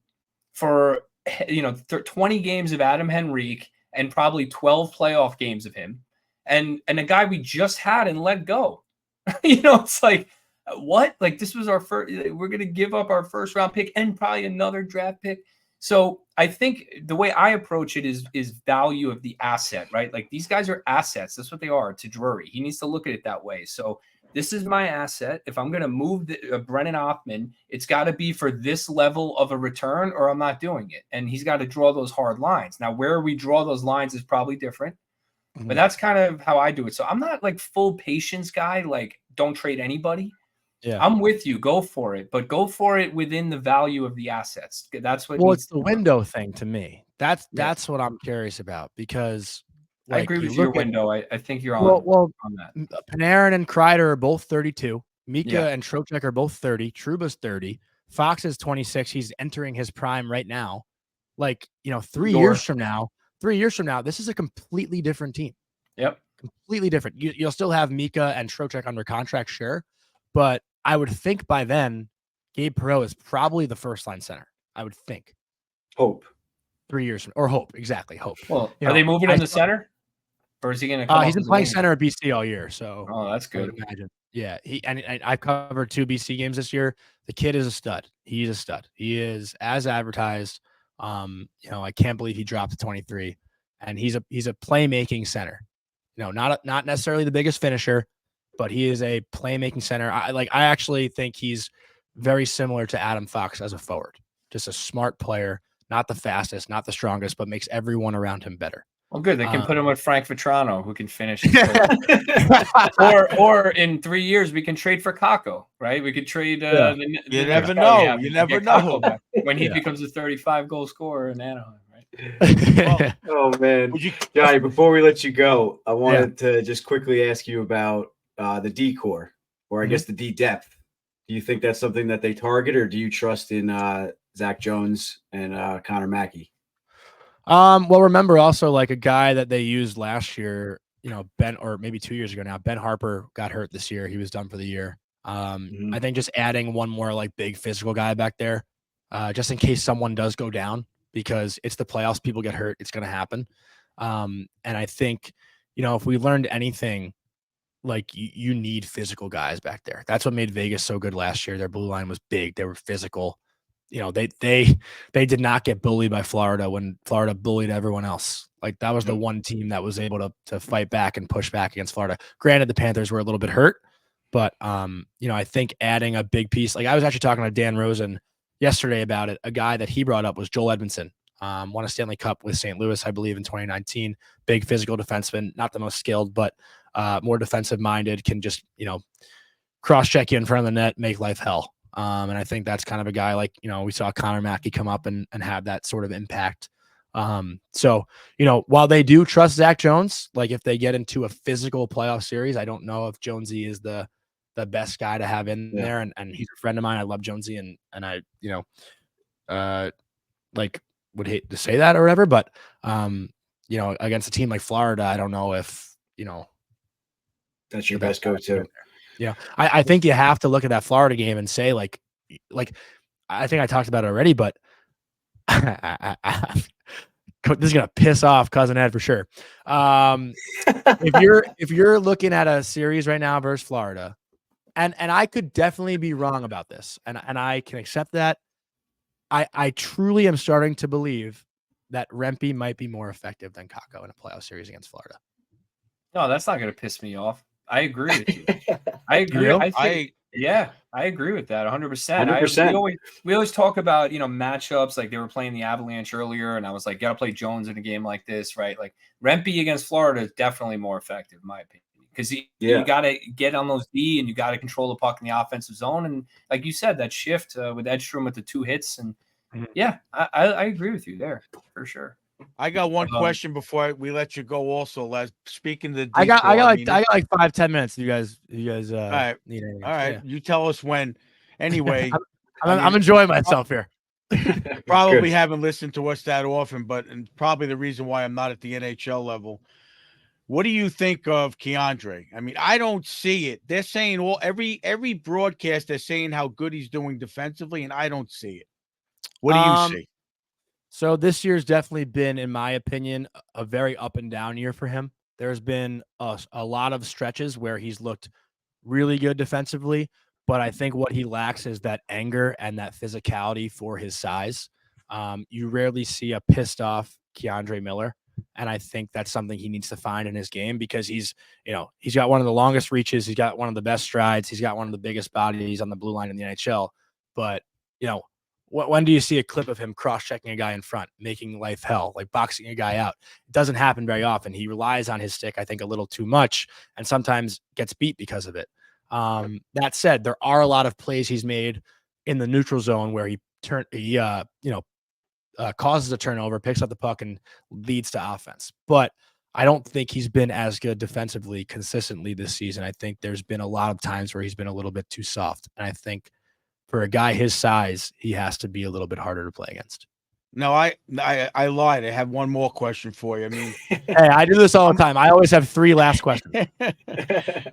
for, 20 games of Adam Henrique and probably 12 playoff games of him. And a guy we just had and let go, it's like, what? Like this was our first, we're going to give up our first round pick and probably another draft pick. So I think the way I approach it is value of the asset, right? Like these guys are assets. That's what they are to Drury. He needs to look at it that way. So this is my asset. If I'm going to move Brennan Othman, it's got to be for this level of a return or I'm not doing it. And he's got to draw those hard lines. Now, where we draw those lines is probably different, but that's kind of how I do it. So I'm not like full patience guy, like don't trade anybody. Yeah. I'm with you. Go for it, but go for it within the value of the assets. That's what. Well, it's the window thing to me. That's what I'm curious about because I agree with your window. I think you're on on that. Panarin and Kreider are both 32. Mika Yeah. and Trocheck are both 30. Truba's 30. Fox is 26. He's entering his prime right now. Like, 3 years from now, this is a completely different team. Yep. Completely different. You'll still have Mika and Trocheck under contract, sure. But I would think by then, Gabe Perreault is probably the first line center. I would think. Hope. 3 years from, or hope. Exactly. Hope. Well, are they moving in the center? Or is he going to he's been playing center at BC all year. So that's good. I would imagine. Yeah. And I've covered 2 BC games this year. The kid is a stud. He's a stud. He is as advertised. I can't believe he dropped to 23. And he's a playmaking center. Not necessarily the biggest finisher, but he is a playmaking center. I actually think he's very similar to Adam Fox as a forward. Just a smart player, not the fastest, not the strongest, but makes everyone around him better. Well, good. They can put him with Frank Vetrano, who can finish. or in 3 years, we can trade for Kako, right? We could trade. You never know. You never know. When he becomes a 35-goal scorer in Anaheim, right? Oh, man. Johnny, before we let you go, I wanted to just quickly ask you about the D core, or I guess the D depth. Do you think that's something that they target, or do you trust in Zach Jones and Connor Mackey? Well, remember also like a guy that they used last year, Ben, or maybe 2 years ago now, Ben Harper got hurt this year. He was done for the year. I think just adding one more like big physical guy back there, just in case someone does go down, because it's the playoffs, people get hurt. It's going to happen. And I think, if we learned anything, like you need physical guys back there. That's what made Vegas so good last year. Their blue line was big. They were physical. They did not get bullied by Florida when Florida bullied everyone else. Like that was the one team that was able to fight back and push back against Florida. Granted, the Panthers were a little bit hurt, but I think adding a big piece, like I was actually talking to Dan Rosen yesterday about it. A guy that he brought up was Joel Edmondson. Won a Stanley Cup with St. Louis, I believe, in 2019. Big physical defenseman, not the most skilled, but more defensive minded, can just, cross check you in front of the net, make life hell. And I think that's kind of a guy like, we saw Connor Mackey come up and have that sort of impact. So, while they do trust Zach Jones, like if they get into a physical playoff series, I don't know if Jonesy is the best guy to have in there. And he's a friend of mine. I love Jonesy and I, like would hate to say that or whatever, but, against a team like Florida, I don't know if, that's your best go-to. Yeah. I think you have to look at that Florida game and say like, I think I talked about it already, but this is going to piss off Cousin Ed for sure. If you're looking at a series right now versus Florida, and I could definitely be wrong about this, and I can accept that. I truly am starting to believe that Rempe might be more effective than Kako in a playoff series against Florida. No, that's not going to piss me off. I agree with you. I agree. I agree with that 100%. 100%. We always talk about, matchups, like they were playing the Avalanche earlier, and I was like, got to play Jones in a game like this, right? Like Rempe against Florida is definitely more effective, in my opinion, because you got to get on those D and you got to control the puck in the offensive zone. And like you said, that shift with Edstrom with the 2 hits. And I agree with you there for sure. I got one question before we let you go. Also, Les, speaking to the I got like 5-10 minutes. You guys all right. Need anything. All right. Yeah. You tell us when. Anyway, I'm enjoying myself here. Probably haven't listened to us that often, but and probably the reason why I'm not at the NHL level. What do you think of Keandre? I mean, I don't see it. They're saying every broadcast, they're saying how good he's doing defensively, and I don't see it. What do you see? So this year's definitely been, in my opinion, a very up and down year for him. There's been a lot of stretches where he's looked really good defensively, but I think what he lacks is that anger and that physicality for his size. You rarely see a pissed off Keandre Miller, and I think that's something he needs to find in his game, because he's got one of the longest reaches, he's got one of the best strides, he's got one of the biggest bodies on the blue line in the NHL, but when do you see a clip of him cross-checking a guy in front, making life hell, like boxing a guy out? It doesn't happen very often. He relies on his stick, I think, a little too much, and sometimes gets beat because of it. That said, there are a lot of plays he's made in the neutral zone where he causes a turnover, picks up the puck, and leads to offense. But I don't think he's been as good defensively consistently this season. I think there's been a lot of times where he's been a little bit too soft, and I think for a guy his size, he has to be a little bit harder to play against. No, I lied. I have one more question for you. I mean, hey, I do this all the time. I always have 3 last questions.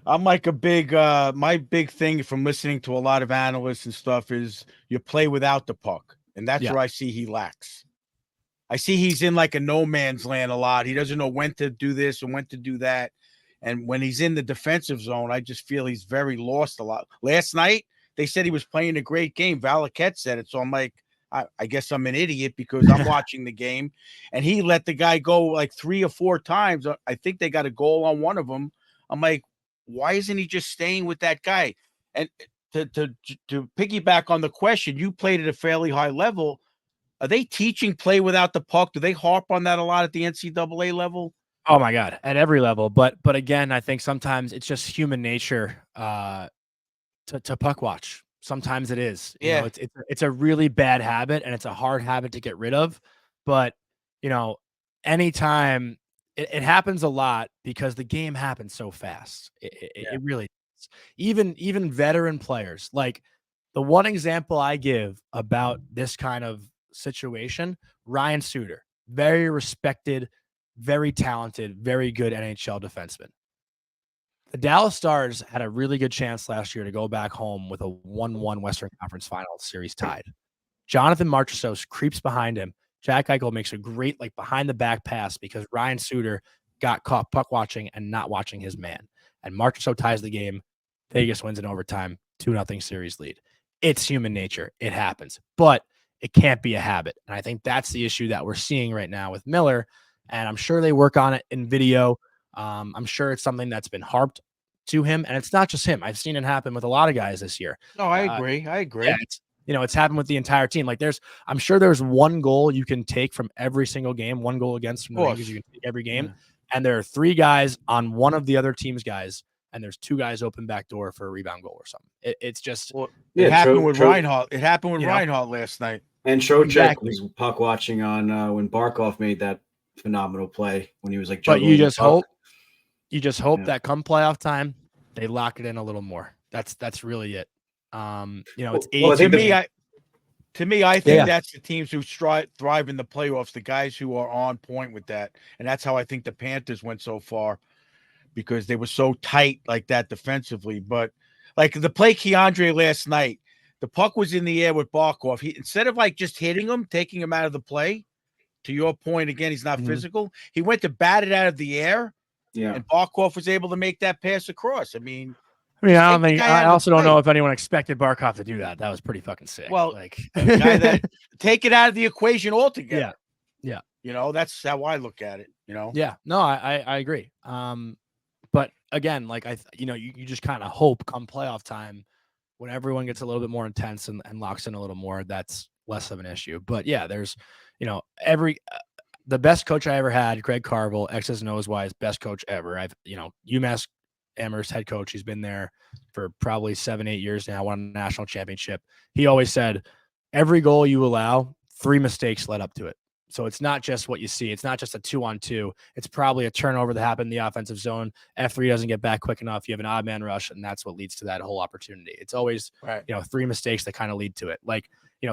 I'm like my big thing from listening to a lot of analysts and stuff is you play without the puck. And that's where I see he lacks. I see he's in like a no man's land a lot. He doesn't know when to do this and when to do that. And when he's in the defensive zone, I just feel he's very lost a lot. Last night, they said he was playing a great game. Valaket said it. So I'm like, I guess I'm an idiot because I'm watching the game. And he let the guy go like 3 or 4 times. I think they got a goal on one of them. I'm like, why isn't he just staying with that guy? And to piggyback on the question, you played at a fairly high level. Are they teaching play without the puck? Do they harp on that a lot at the NCAA level? Oh my God, at every level. But again, I think sometimes it's just human nature to puck watch. Sometimes it is. You know, it's a really bad habit and it's a hard habit to get rid of. But anytime it happens a lot because the game happens so fast. It really does. Even veteran players. Like the one example I give about this kind of situation, Ryan Suter, very respected, very talented, very good NHL defenseman. The Dallas Stars had a really good chance last year to go back home with a 1-1 Western Conference Finals series tied. Jonathan Marchessault creeps behind him. Jack Eichel makes a great behind the back pass because Ryan Suter got caught puck watching and not watching his man. And Marchessault ties the game. Vegas wins in overtime, 2-0 series lead. It's human nature. It happens. But it can't be a habit. And I think that's the issue that we're seeing right now with Miller. And I'm sure they work on it in video. I'm sure it's something that's been harped to him. And it's not just him. I've seen it happen with a lot of guys this year. No, I agree. Yeah, it's happened with the entire team. I'm sure there's one goal you can take from every single game, one goal against from the Rangers you can take every game. Yeah. And there are 3 guys on one of the other team's guys, and there's 2 guys open back door for a rebound goal or something. It's just it happened with Reinhardt. It happened with Reinhardt last night. And Trocheck was puck watching on when Barkov made that phenomenal play when he was But you just hope that come playoff time they lock it in a little more. That's really it. It's 8. To me, I think that's the teams who thrive in the playoffs, the guys who are on point with that. And that's how I think the Panthers went so far, because they were so tight like that defensively. But like the play Keandre last night, the puck was in the air with Barkov. He, instead of just hitting him, taking him out of the play, to your point, again, he's not physical. He went to bat it out of the air. Yeah. And Barkov was able to make that pass across. I also don't know if anyone expected Barkov to do that. That was pretty fucking sick. Well, take it out of the equation altogether. Yeah. That's how I look at it. Yeah. No, I agree. But again, you just kind of hope come playoff time when everyone gets a little bit more intense and locks in a little more, that's less of an issue. But yeah, there's, the best coach I ever had, Greg Carvel, X's and O's wise, best coach ever. UMass Amherst head coach. He's been there for probably 7-8 years now, won a national championship. He always said, every goal you allow, 3 mistakes led up to it. So it's not just what you see. It's not just a 2-on-2. It's probably a turnover that happened in the offensive zone. F3 doesn't get back quick enough. You have an odd man rush, and that's what leads to that whole opportunity. It's always, 3 mistakes that kind of lead to it.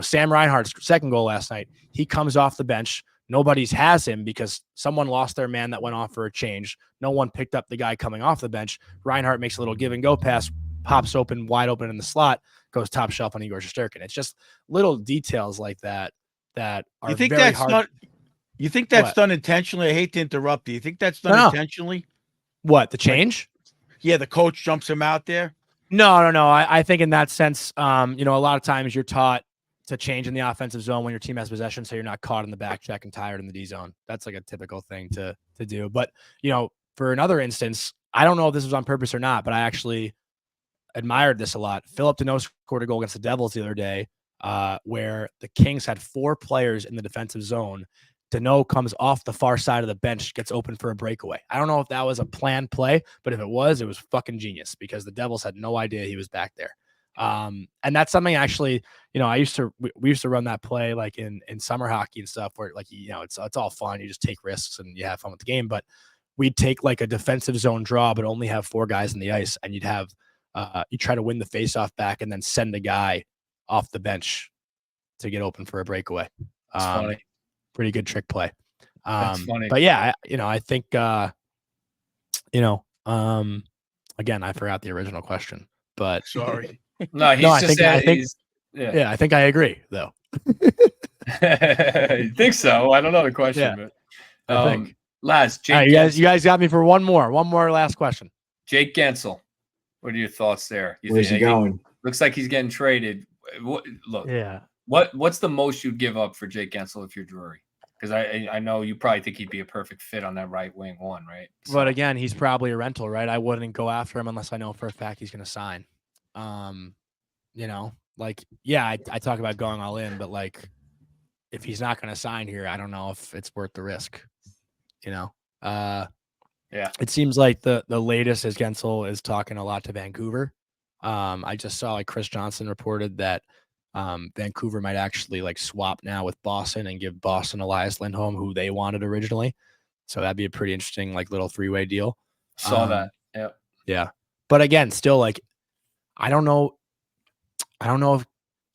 Sam Reinhardt's second goal last night, he comes off the bench. Nobody's has him because someone lost their man that went off for a change. No one picked up the guy coming off the bench. Reinhardt makes a little give and go pass, pops open, wide open in the slot, goes top shelf on Igor Shesterkin. It's just little details like that are very hard. You think that's done intentionally? I hate to interrupt you. You think that's done intentionally? What, the change? Yeah, the coach jumps him out there. No. I think in that sense, a lot of times you're taught to change in the offensive zone when your team has possession, so you're not caught in the back check and tired in the D zone. That's a typical thing to do. But for another instance, I don't know if this was on purpose or not, but I actually admired this a lot. Philip Deneau scored a goal against the Devils the other day, where the Kings had 4 players in the defensive zone. Deneau comes off the far side of the bench, gets open for a breakaway. I don't know if that was a planned play, but if it was fucking genius because the Devils had no idea he was back there. And that's something actually, we used to run that play in summer hockey and stuff where it's all fun. You just take risks and you have fun with the game, but we'd take a defensive zone draw, but only have 4 guys in the ice. And you'd have, you try to win the faceoff back and then send a guy off the bench to get open for a breakaway. That's funny. Pretty good trick play. That's funny. But yeah, I think, again, I forgot the original question, but sorry. No, I think I agree though. You think so? I don't know the question, but I think. Last, Jake. Right, you guys got me for one more last question. Jake Gensel. What are your thoughts there? Where's he going? Looks like he's getting traded. What's the most you'd give up for Jake Gensel if you're Drury? Because I know you probably think he'd be a perfect fit on that right wing one, right? So. But again, he's probably a rental, right? I wouldn't go after him unless I know for a fact he's going to sign. I talk about going all in, but if he's not going to sign here, I don't know if it's worth the risk. Yeah. It seems like the latest is Gensel is talking a lot to Vancouver. I just saw like Chris Johnson reported that Vancouver might actually like swap now with Boston and give Boston Elias Lindholm, who they wanted originally. So that'd be a pretty interesting like little 3-way deal. Saw that. Yeah. Yeah. But again, still like, I don't know if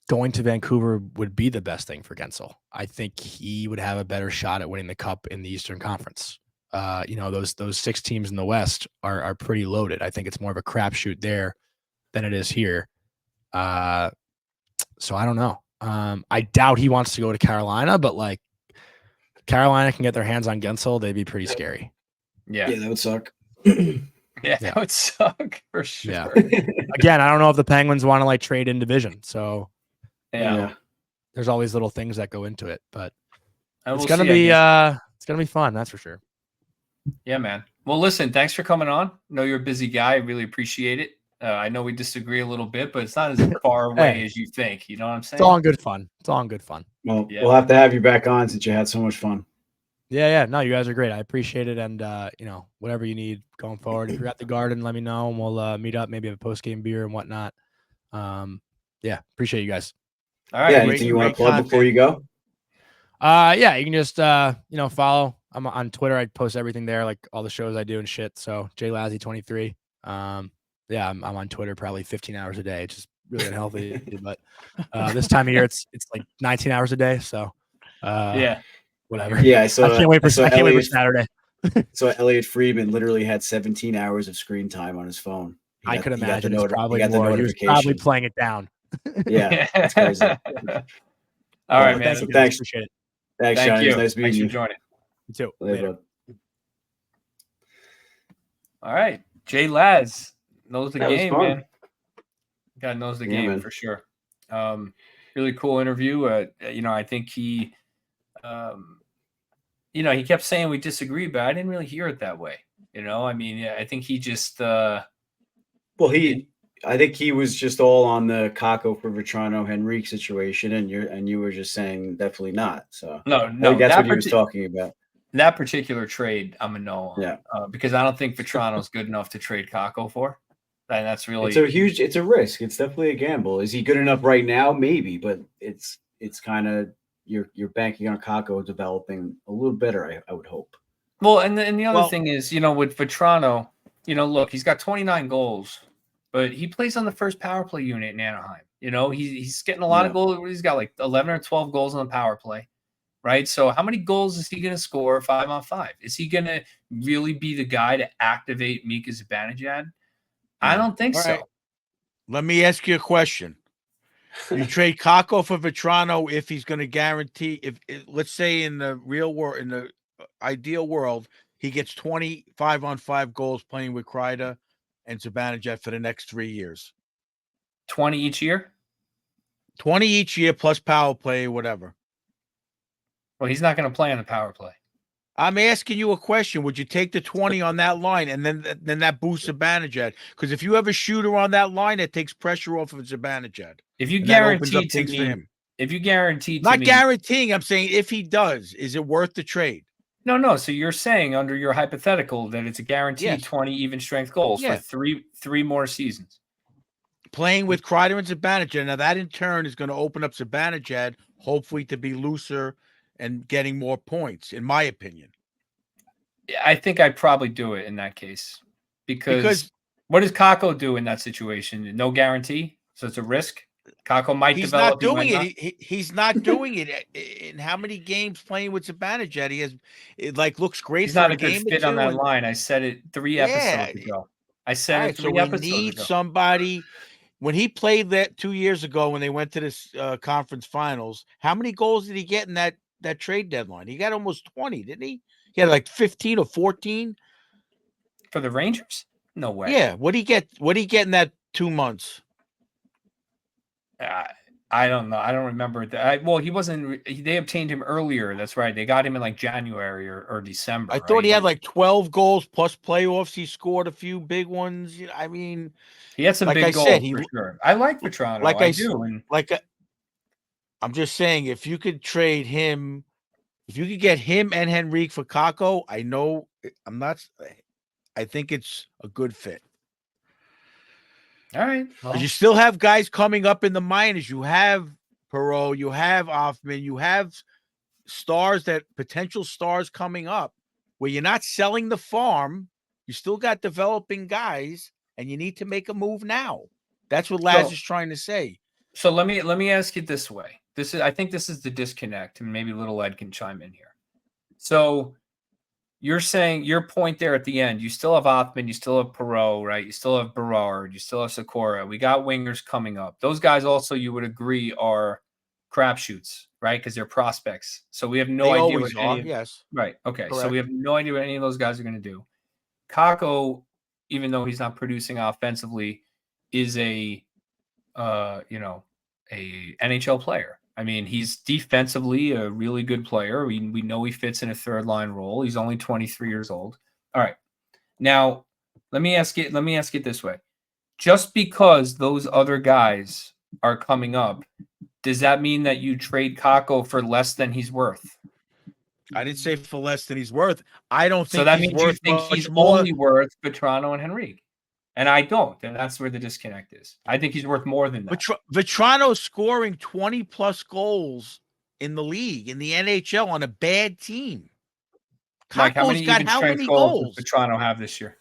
going to Vancouver would be the best thing for Gensel. I think he would have a better shot at winning the cup in the Eastern Conference. Those 6 teams in the West are pretty loaded. I think it's more of a crapshoot there than it is here. So I don't know. I doubt he wants to go to Carolina, but like Carolina can get their hands on Gensel, they'd be pretty scary. Yeah. Yeah, that would suck. Yeah, that would suck for sure. Yeah. Again, I don't know if the Penguins want to like trade in division. So Yeah. there's all these little things that go into it, but And it's we'll gonna see, I be guess. it's gonna be fun, that's for sure. Yeah, man. Well, listen, thanks for coming on. I know you're a busy guy. I really appreciate it. I know we disagree a little bit, but it's not as far away Hey. as you think. You know what I'm saying? It's all in good fun. It's all in good fun. Well, Yeah. we'll have to have you back on since you had so much fun. Yeah. No, you guys are great. I appreciate it. And whatever you need going forward. If you're at the Garden, let me know and we'll meet up, maybe have a post-game beer and whatnot. Appreciate you guys. All right. Yeah, you anything too, you want Rick. to plug before you go? Yeah, you can just follow. I'm on Twitter. I post everything there, like all the shows I do and shit. So JLazzy23. I'm on Twitter probably 15 hours a day. It's just really unhealthy. But this time of year it's like 19 hours a day. So Yeah. whatever. Yeah, I can't wait for Saturday. So Elliot Friedman literally had 17 hours of screen time on his phone. I could imagine it's it's probably more. He was probably playing it down. Yeah, that's crazy. All right, man. Thank you. Thanks. Appreciate it. Thanks, Thank Johnny. you. It was nice meeting Thanks you. for joining. You too. Later, Later. bud. All right. Jay Laz knows the That was game, fun. man. Guy knows the Yeah, game man. for sure. Really cool interview. I think he he kept saying we disagree, but I didn't really hear it that way. I think he just Well, I think he was just all on the Kako for Vetrano Henrique situation, and you were just saying definitely not. So no, I think that's that what he was talking about. That particular trade, I'm a no on. Yeah. Because I don't think Vetrano's good enough to trade Kako for. And that's really it's a risk. It's definitely a gamble. Is he good enough right now? Maybe, but it's kind of you're banking on Kako developing a little better. I would hope. Well, and the other thing is, with Vetrano, look, he's got 29 goals, but he plays on the first power play unit in Anaheim. He's getting a lot of goals. He's got like 11 or 12 goals on the power play, right? So how many goals is he going to score 5-on-5? Is he going to really be the guy to activate Mika Zibanejad? I don't think so. Right. Let me ask you a question. You trade Kako for Vetrano if he's going to guarantee, if let's say in the real world, in the ideal world, he gets 25-on-5 goals playing with Kreider and Zibanejad for the next 3 years. 20 each year? 20 each year plus power play, whatever. Well, he's not going to play on the power play. I'm asking you a question. Would you take the 20 on that line and then that boosts Zibanejad? Because if you have a shooter on that line, it takes pressure off of Zibanejad. If you And that opens guarantee up to things for me, him. if you guarantee to Not me, guaranteeing, I'm saying if he does, is it worth the trade? No. So you're saying under your hypothetical that it's a guaranteed Yes. 20 even strength goals Yeah. for three more seasons. Playing with Kreider and Zibanejad. Now that in turn is going to open up Zibanejad, hopefully to be looser and getting more points, in my opinion. I think I'd probably do it in that case because what does Kako do in that situation? No guarantee, so it's a risk. Kako might he's develop. not doing it. He's not doing it. In how many games playing with Zibanejad? He has it like looks great. He's for not a a good game fit or on two, that and- line. I said it 3 episodes ago. I said All it right, 3 so we episodes need ago. somebody. When he played that 2 years ago, when they went to this conference finals, how many goals did he get in that trade deadline? He got almost 20, didn't he? He had like 15 or 14 For the Rangers? No way. Yeah, what he get? What he get in that 2 months? I don't know. I don't remember that. He wasn't. They obtained him earlier. That's right. They got him in like January or December. I thought he had like 12 goals plus playoffs. He scored a few big ones. I mean, he had some like big I goals said, for sure. I like Vetrano. like I do. And I'm just saying, if you could trade him, if you could get him and Henrique for Kako, I know I'm not. I think it's a good fit. All right. Well, Because you still have guys coming up in the minors. You have Perot, you have Hoffman, you have stars, that potential stars coming up where you're not selling the farm. You still got developing guys, and you need to make a move now. That's what Laz is trying to say. So let me ask you this way. I think this is the disconnect, and maybe Little Ed can chime in here. So you're saying your point there at the end, you still have Othman, you still have Perot, right? You still have Berard, you still have Sikora. We got wingers coming up. Those guys also, you would agree, are crapshoots, right? Because they're prospects. So we have no They idea always what are, any of, yes. right. Okay. So Correct. we have no idea what any of those guys are going to do. Kako, even though he's not producing offensively, is a a NHL player. I mean, he's defensively a really good player. We know he fits in a third line role. He's only 23 years old. All right. Now, let me ask it this way. Just because those other guys are coming up, does that mean that you trade Kako for less than he's worth? I didn't say for less than he's worth. I don't think So that he's means you worth think much he's more. only worth Vetrano and Henrique. And I don't. And that's where the disconnect is. I think he's worth more than that. Vetrano's scoring 20 plus goals in the league, in the NHL, on a bad team. Mike, how Kako's many got even how strength many goals goals? does Vetrano have this year?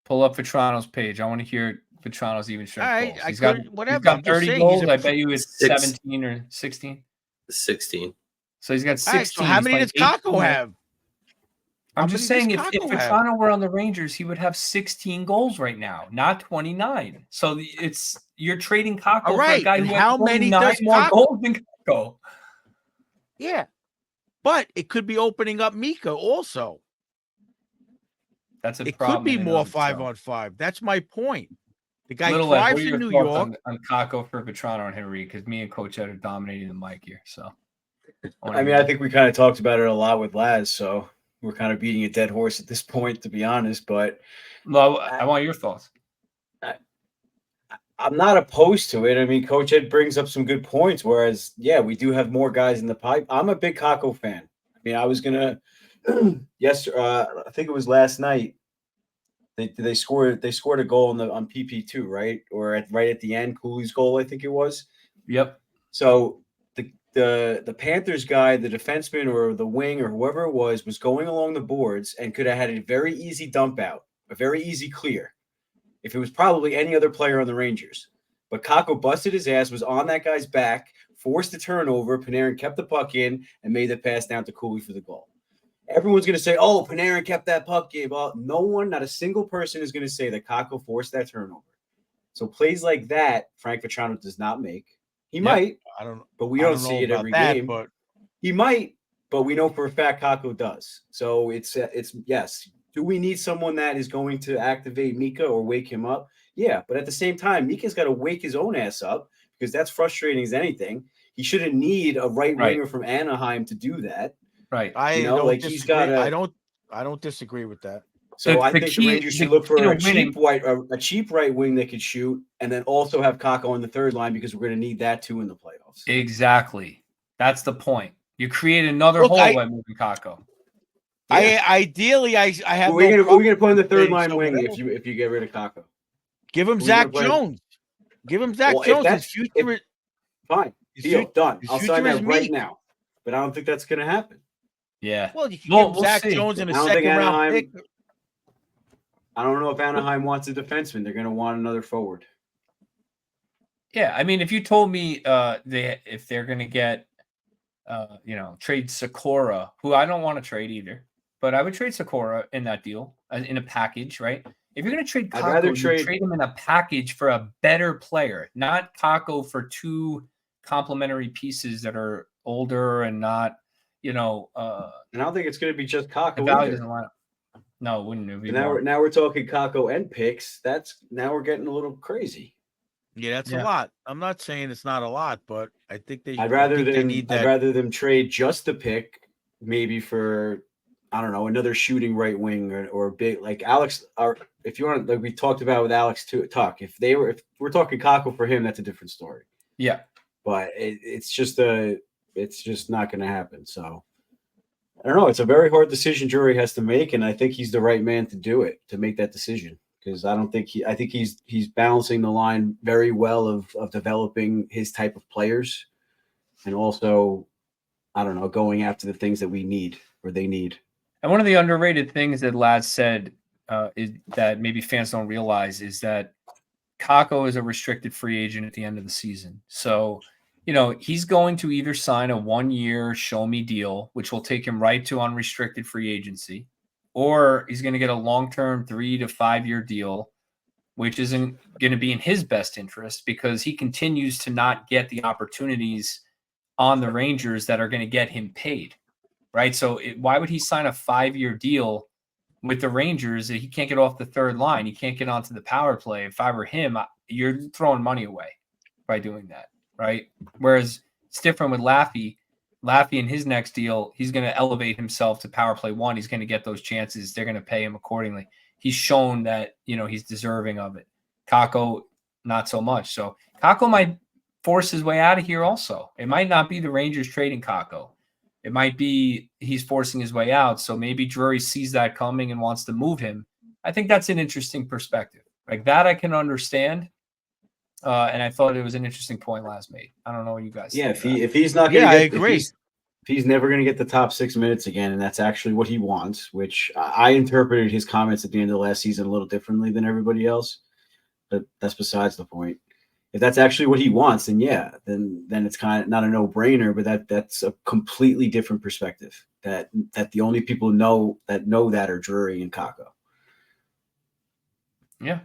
Pull up Vetrano's page. I want to hear Vetrano's even strength All right, goals. I He's got, couldn't- whatever. he's got I'm just 30 saying, goals. he's a I bet you it's 6. 17 or 16. 16. So he's got All 16. right, so how He's many like does Kako 18. have? I'm How just many saying, does if Kako have? Vetrano were on the Rangers, he would have 16 goals right now, not 29. So you're trading Kako All for a right, guy and who how has many 29 does more Kako? goals than Kako. Yeah, but it could be opening up Mika also. That's a It problem. could be in and more of itself. 5-on-5. That's my point. The guy Little Ed, what thrives are your in New thoughts York. on Kako for Vetrano and Henry? Because me and Coach Ed are dominating the mic here. So, I think we kind of talked about it a lot with Laz, so we're kind of beating a dead horse at this point, to be honest. But well, I want your thoughts. I'm not opposed to it. I mean, Coach Ed brings up some good points. Whereas, yeah, we do have more guys in the pipe. I'm a big Kako fan. I mean, I was gonna I think it was last night. They scored a goal on PP2, right? Or right at the end, Cooley's goal, I think it was. Yep. So the Panthers guy, the defenseman or the wing or whoever it was going along the boards and could have had a very easy dump out, a very easy clear, if it was probably any other player on the Rangers. But Kako busted his ass, was on that guy's back, forced the turnover. Panarin kept the puck in and made the pass down to Cooley for the goal. Everyone's going to say, oh, Panarin kept that puck game. Well, no one, not a single person is going to say that Kako forced that turnover. So plays like that, Frank Vetrano does not make. He might, but we don't see it every game. But he might, but we know for a fact Kako does. So it's yes. Do we need someone that is going to activate Mika or wake him up? Yeah, but at the same time, Mika's got to wake his own ass up because that's frustrating as anything. He shouldn't need a right winger from Anaheim to do that. Right. I don't disagree. I don't disagree with that. So I think the Rangers should look for a cheap right wing that could shoot, and then also have Kako on the third line because we're going to need that too in the playoffs. Exactly. That's the point. You create another hole by moving Kako. Yeah. I have. We're gonna put in the third line wing if you get rid of Kako. Give him Zach Jones. Give him Zach Jones. His future. Fine. Deal done. I'll sign that right now. But I don't think that's gonna happen. Yeah. Well, you can give him Zach Jones in a second round pick. I don't know if Anaheim wants a defenseman. They're gonna want another forward. Yeah, I mean, if you told me if they're gonna get trade Sikora, who I don't want to trade either, but I would trade Sikora in that deal in a package, right? If you're going to trade Kako, I'd rather trade him in a package for a better player, not Kako for two complementary pieces that are older and not, and I don't think it's going to be just Kako. The value doesn't line up. No, it wouldn't. Now we're talking Kako and picks. Now we're getting a little crazy. Yeah, that's a lot. I'm not saying it's not a lot, but I think I'd rather them trade just the pick, maybe for I don't know, another shooting right wing or big like Alex. Or if you want, like we talked about with Alex Tuck, if we're talking Kako for him, that's a different story. Yeah. But it's just not going to happen. So I don't know. It's a very hard decision Drury has to make, and I think he's the right man to do it, to make that decision. Because I think he's balancing the line very well of developing his type of players, and also, I don't know, going after the things that we need or they need. And one of the underrated things that Laz said is that maybe fans don't realize is that Kako is a restricted free agent at the end of the season. So, he's going to either sign a 1-year show me deal, which will take him right to unrestricted free agency, or he's going to get a long-term 3 to 5 year deal, which isn't going to be in his best interest because he continues to not get the opportunities on the Rangers that are going to get him paid. Right. So why would he sign a 5-year deal with the Rangers that he can't get off the third line? He can't get onto the power play. If I were him, you're throwing money away by doing that. Right. Whereas it's different with Laffy. Laffy in his next deal, he's going to elevate himself to power play 1. He's going to get those chances. They're going to pay him accordingly. He's shown that, he's deserving of it. Kako, not so much. So Kako might force his way out of here also. It might not be the Rangers trading Kako. It might be he's forcing his way out. So maybe Drury sees that coming and wants to move him. I think that's an interesting perspective. Like that I can understand. And I thought it was an interesting point Laz made. I don't know what you guys think. If he's not going I to agree. If he's never going to get the top 6 minutes again, and that's actually what he wants, which I interpreted his comments at the end of the last season a little differently than everybody else. But that's besides the point. If that's actually what he wants, then then it's kind of not a no-brainer, but that's a completely different perspective. That the only people know that are Drury and Kako. Yeah.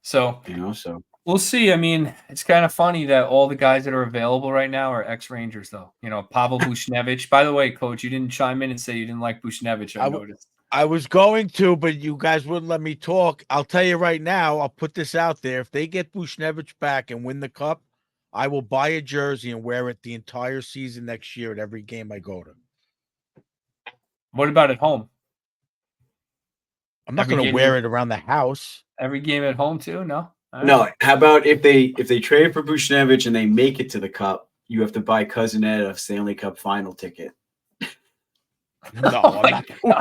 So so we'll see. I mean, it's kind of funny that all the guys that are available right now are ex-Rangers, though. Pavel Buchnevich. By the way, Coach, you didn't chime in and say you didn't like Buchnevich. I noticed. I was going to, but you guys wouldn't let me talk. I'll tell you right now, I'll put this out there. If they get Buchnevich back and win the cup, I will buy a jersey and wear it the entire season next year at every game I go to. What about at home? I'm not going to wear it around the house. Every game at home too? No? No. How about if they trade for Buchnevich and they make it to the cup, you have to buy Cousin Ed a Stanley Cup final ticket. No, I'm not doing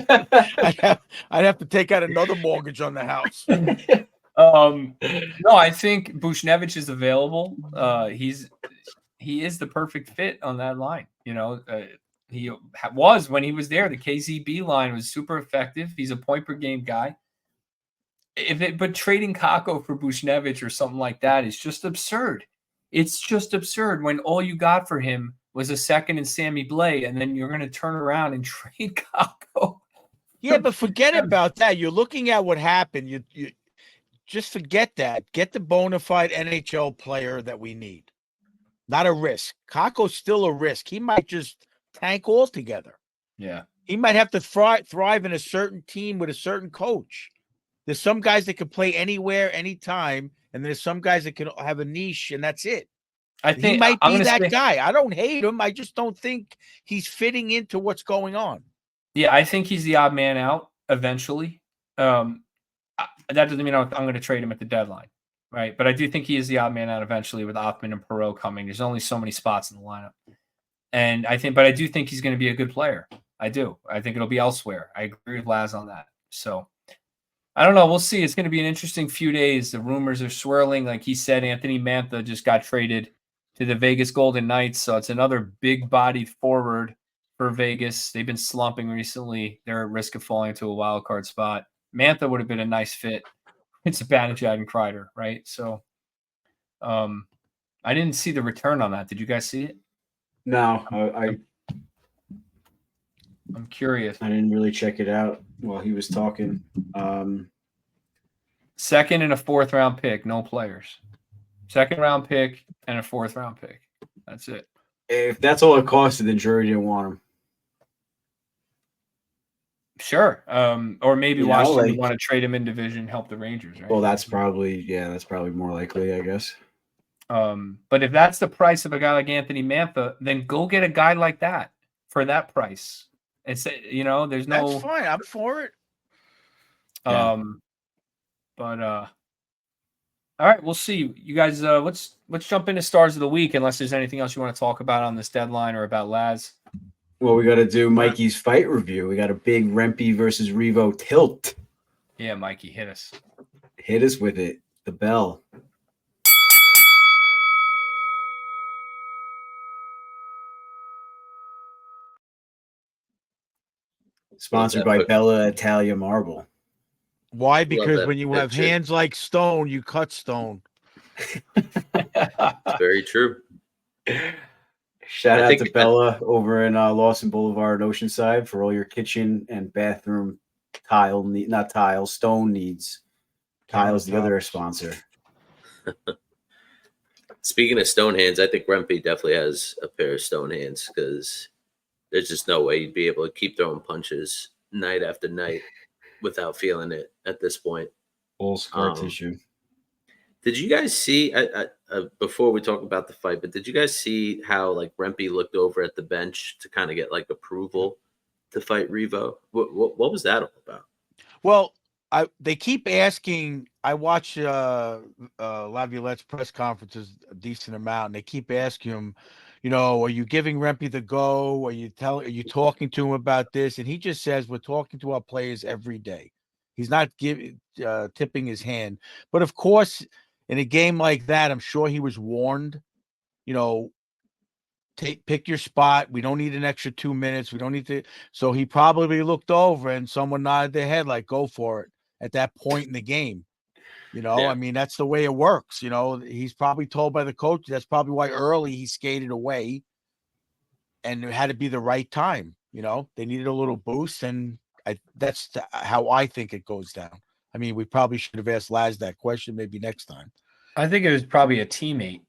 that. I'd have to take out another mortgage on the house. No, I think Buchnevich is available. He is the perfect fit on that line. He was when he was there. The KZB line was super effective. He's a point per game guy. But trading Kako for Buchnevich or something like that is just absurd. It's just absurd when all you got for him was a second and Sammy Blais, and then you're going to turn around and trade Kako. Yeah, but forget about that. You're looking at what happened. You just forget that. Get the bona fide NHL player that we need. Not a risk. Kako's still a risk. He might just tank altogether. Yeah. He might have to thrive in a certain team with a certain coach. There's some guys that can play anywhere, anytime, and there's some guys that can have a niche, and that's it. I think he might be that guy. I don't hate him. I just don't think he's fitting into what's going on. Yeah, I think he's the odd man out eventually. That doesn't mean I'm going to trade him at the deadline, right? But I do think he is the odd man out eventually with Othman and Perreault coming. There's only so many spots in the lineup. And I do think he's going to be a good player. I do. I think it'll be elsewhere. I agree with Laz on that. So I don't know. We'll see. It's going to be an interesting few days. The rumors are swirling. Like he said, Anthony Mantha just got traded to the Vegas Golden Knights. So it's another big-bodied forward for Vegas. They've been slumping recently. They're at risk of falling into a wild card spot. Mantha would have been a nice fit. It's Zibanejab and Kreider, right? So I didn't see the return on that. Did you guys see it? No, I'm curious. I didn't really check it out while he was talking. Second and a 4th round pick, no players. 2nd round pick and a 4th round pick. That's it. If that's all it costed, then Drury didn't want him. Sure. Or maybe Washington like, want to trade him in division, help the Rangers, right? Well, that's probably more likely, I guess. But if that's the price of a guy like Anthony Mantha, then go get a guy like that for that price. It's there's That's no fine. I'm for it. Yeah. But all right, we'll see. You guys, let's jump into stars of the week, unless there's anything else you want to talk about on this deadline or about Laz. Well, we got to do Mikey's fight review. We got a big Rempe versus Revo tilt. Yeah, Mikey, hit us. Hit us with it. The bell. Sponsored by quick- Bella Italia Marble. Why? Love Because that when you have picture. hands like stone, you cut stone. It's very true. Shout I out think- to Bella over in Lawson Boulevard, Oceanside, for all your kitchen and bathroom stone needs. Tile's the other Countertops. sponsor. Speaking of stone hands, I think Rempe definitely has a pair of stone hands because there's just no way you'd be able to keep throwing punches night after night without feeling it at this point. All scar tissue. Did you guys see, before we talk about the fight, but did you guys see how like Rempe looked over at the bench to kind of get like approval to fight Revo? What was that all about? Well, they keep asking. I watch Laviolette's press conferences a decent amount, and they keep asking him, are you giving Rempe the go? Are you talking to him about this? And he just says, we're talking to our players every day. He's not tipping his hand. But of course, in a game like that, I'm sure he was warned, pick your spot. We don't need an extra 2 minutes. We don't need to. So he probably looked over and someone nodded their head like, go for it at that point in the game. Yeah. I mean, that's the way it works. He's probably told by the coach. That's probably why early he skated away and it had to be the right time. They needed a little boost. And that's how I think it goes down. I mean, we probably should have asked Laz that question maybe next time. I think it was probably a teammate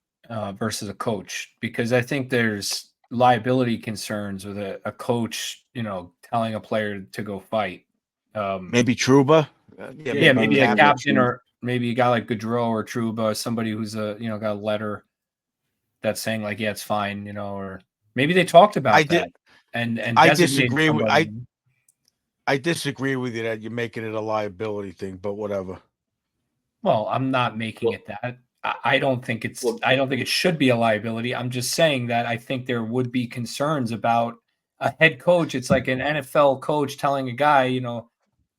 versus a coach, because I think there's liability concerns with a coach, telling a player to go fight. Maybe Trouba. Yeah, maybe a captain. captain, or maybe a guy like Gaudreau or Trouba, somebody who's got a letter that's saying like, yeah, it's fine, or maybe they talked about that. And I designated disagree with somebody. I disagree with you that you're making it a liability thing, but whatever. Well, I'm not making it that. I don't think it's. I don't think it should be a liability. I'm just saying that I think there would be concerns about a head coach. It's like an NFL coach telling a guy,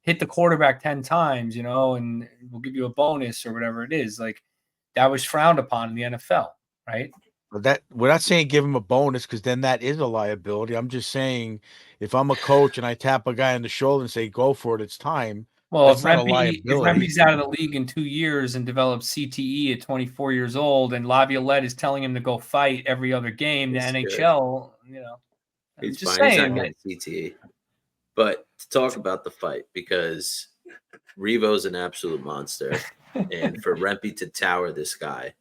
hit the quarterback 10 times, and we'll give you a bonus or whatever it is. Like that was frowned upon in the NFL, right? But we're not saying give him a bonus, because then that is a liability. I'm just saying if I'm a coach and I tap a guy on the shoulder and say, go for it, it's time. Well, That's if not a Rempe's out of the league in 2 years and develops CTE at 24 years old, and Laviolette is telling him to go fight every other game, the NHL, He's just fine. saying. He's not getting CTE. But to talk about the fight, because Revo's an absolute monster, and for Rempe to tower this guy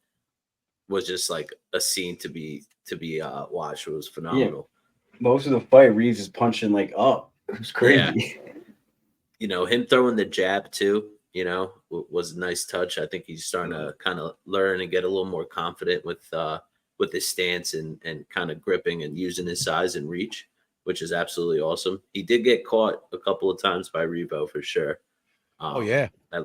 was just like a scene to be watched. It was phenomenal. Yeah. Most of the fight, Reeves is punching like up. It was crazy. Him throwing the jab too, was a nice touch. I think he's starting to kind of learn and get a little more confident with his stance and kind of gripping and using his size and reach, which is absolutely awesome. He did get caught a couple of times by Revo for sure. Oh yeah, I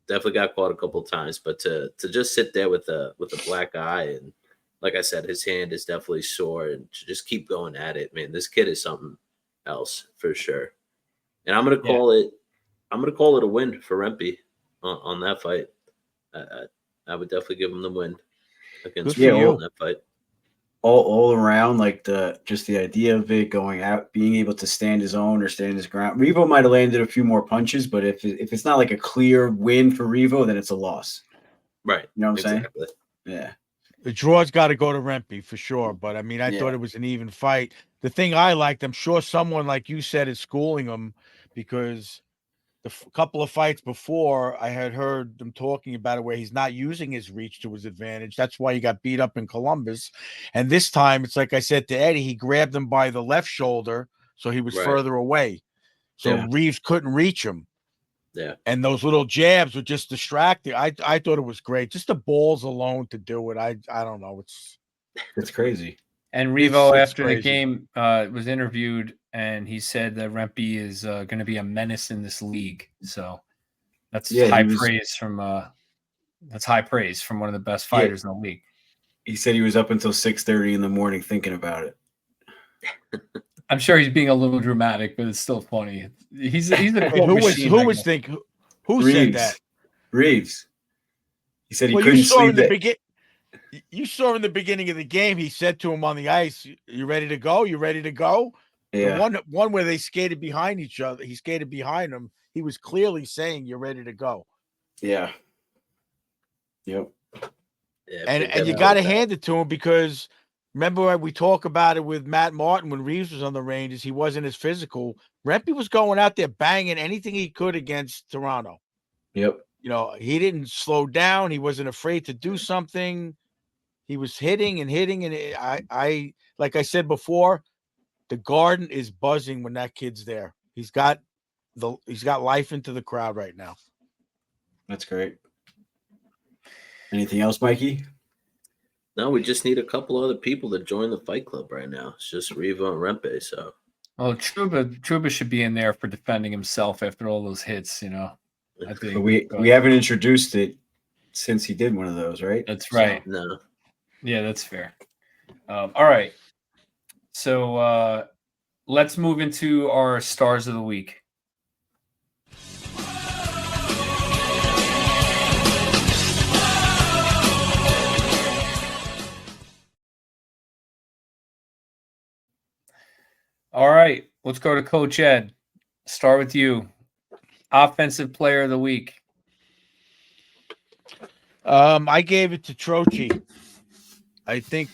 definitely got caught a couple of times, but to just sit there with a black eye, and like I said, his hand is definitely sore, and to just keep going at it, man, this kid is something else for sure. And I'm gonna call it a win for Rempe on that fight. I would definitely give him the win against Revo in that fight. All around, like the idea of it going out, being able to stand his own or stand his ground. Revo might have landed a few more punches, but if it's not like a clear win for Revo, then it's a loss. Right. You know what I'm Exactly. saying? Yeah. the draw's got to go to Rempe for sure. But I mean, I thought it was an even fight. The thing I liked, I'm sure someone like you said is schooling him, because the couple of fights before, I had heard them talking about it where he's not using his reach to his advantage. That's why he got beat up in Columbus. And this time, it's like I said to Eddie, he grabbed him by the left shoulder, so he was further away. So Reaves couldn't reach him. Yeah. And those little jabs were just distracting. I thought it was great. Just the balls alone to do it. I don't know. It's crazy. And Revo, It's after the crazy. game, was interviewed, and he said that Rempe is going to be a menace in this league. So that's high praise from one of the best fighters in the league. He said he was up until 6:30 in the morning thinking about it. I'm sure he's being a little dramatic, but it's still funny. He's a Wait, quote machine. who said that? Reaves. He said he Well, couldn't you saw sleep. in the You saw in the beginning of the game, he said to him on the ice, "You ready to go? You ready to go?" Yeah. The one where they skated behind each other, he skated behind him. He was clearly saying, "You're ready to go." Yeah. Yep. Yeah, And you got to hand it to him, because remember we talk about it with Matt Martin when Reaves was on the Rangers. He wasn't as physical. Rempe was going out there banging anything he could against Toronto. Yep. He didn't slow down. He wasn't afraid to do something. He was hitting, and I like I said before, the Garden is buzzing when that kid's there. He's got life into the crowd right now. That's great. Anything else, Mikey? No, we just need a couple other people to join the fight club right now. It's just Revo and Rempe. So, well, Trouba should be in there for defending himself after all those hits. I think But we haven't introduced it since he did one of those, right? That's right. So, no. Yeah, that's fair. All right. So let's move into our stars of the week. All right, let's go to Coach Ed. Start with you. Offensive player of the week. I gave it to Troche. I think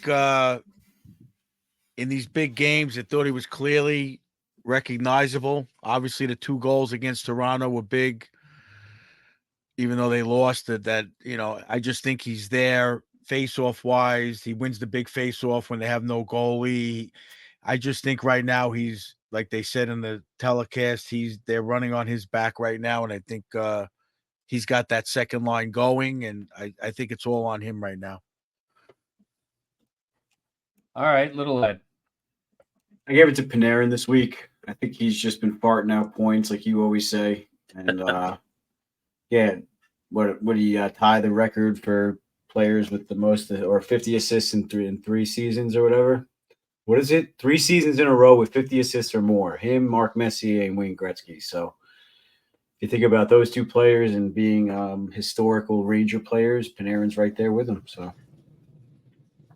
in these big games, I thought he was clearly recognizable. Obviously, the 2 goals against Toronto were big, even though they lost it. I just think he's there face-off wise. He wins the big face-off when they have no goalie. I just think right now he's, like they said in the telecast, they're running on his back right now, and I think he's got that second line going, and I think it's all on him right now. All right, Little Ed. I gave it to Panarin this week. I think he's just been farting out points, like you always say. And yeah, what did he tie the record for players with the most or 50 assists in three seasons or whatever? What is it? 3 seasons in a row with 50 assists or more. Him, Mark Messier, and Wayne Gretzky. So if you think about those 2 players and being historical Ranger players, Panarin's right there with them. So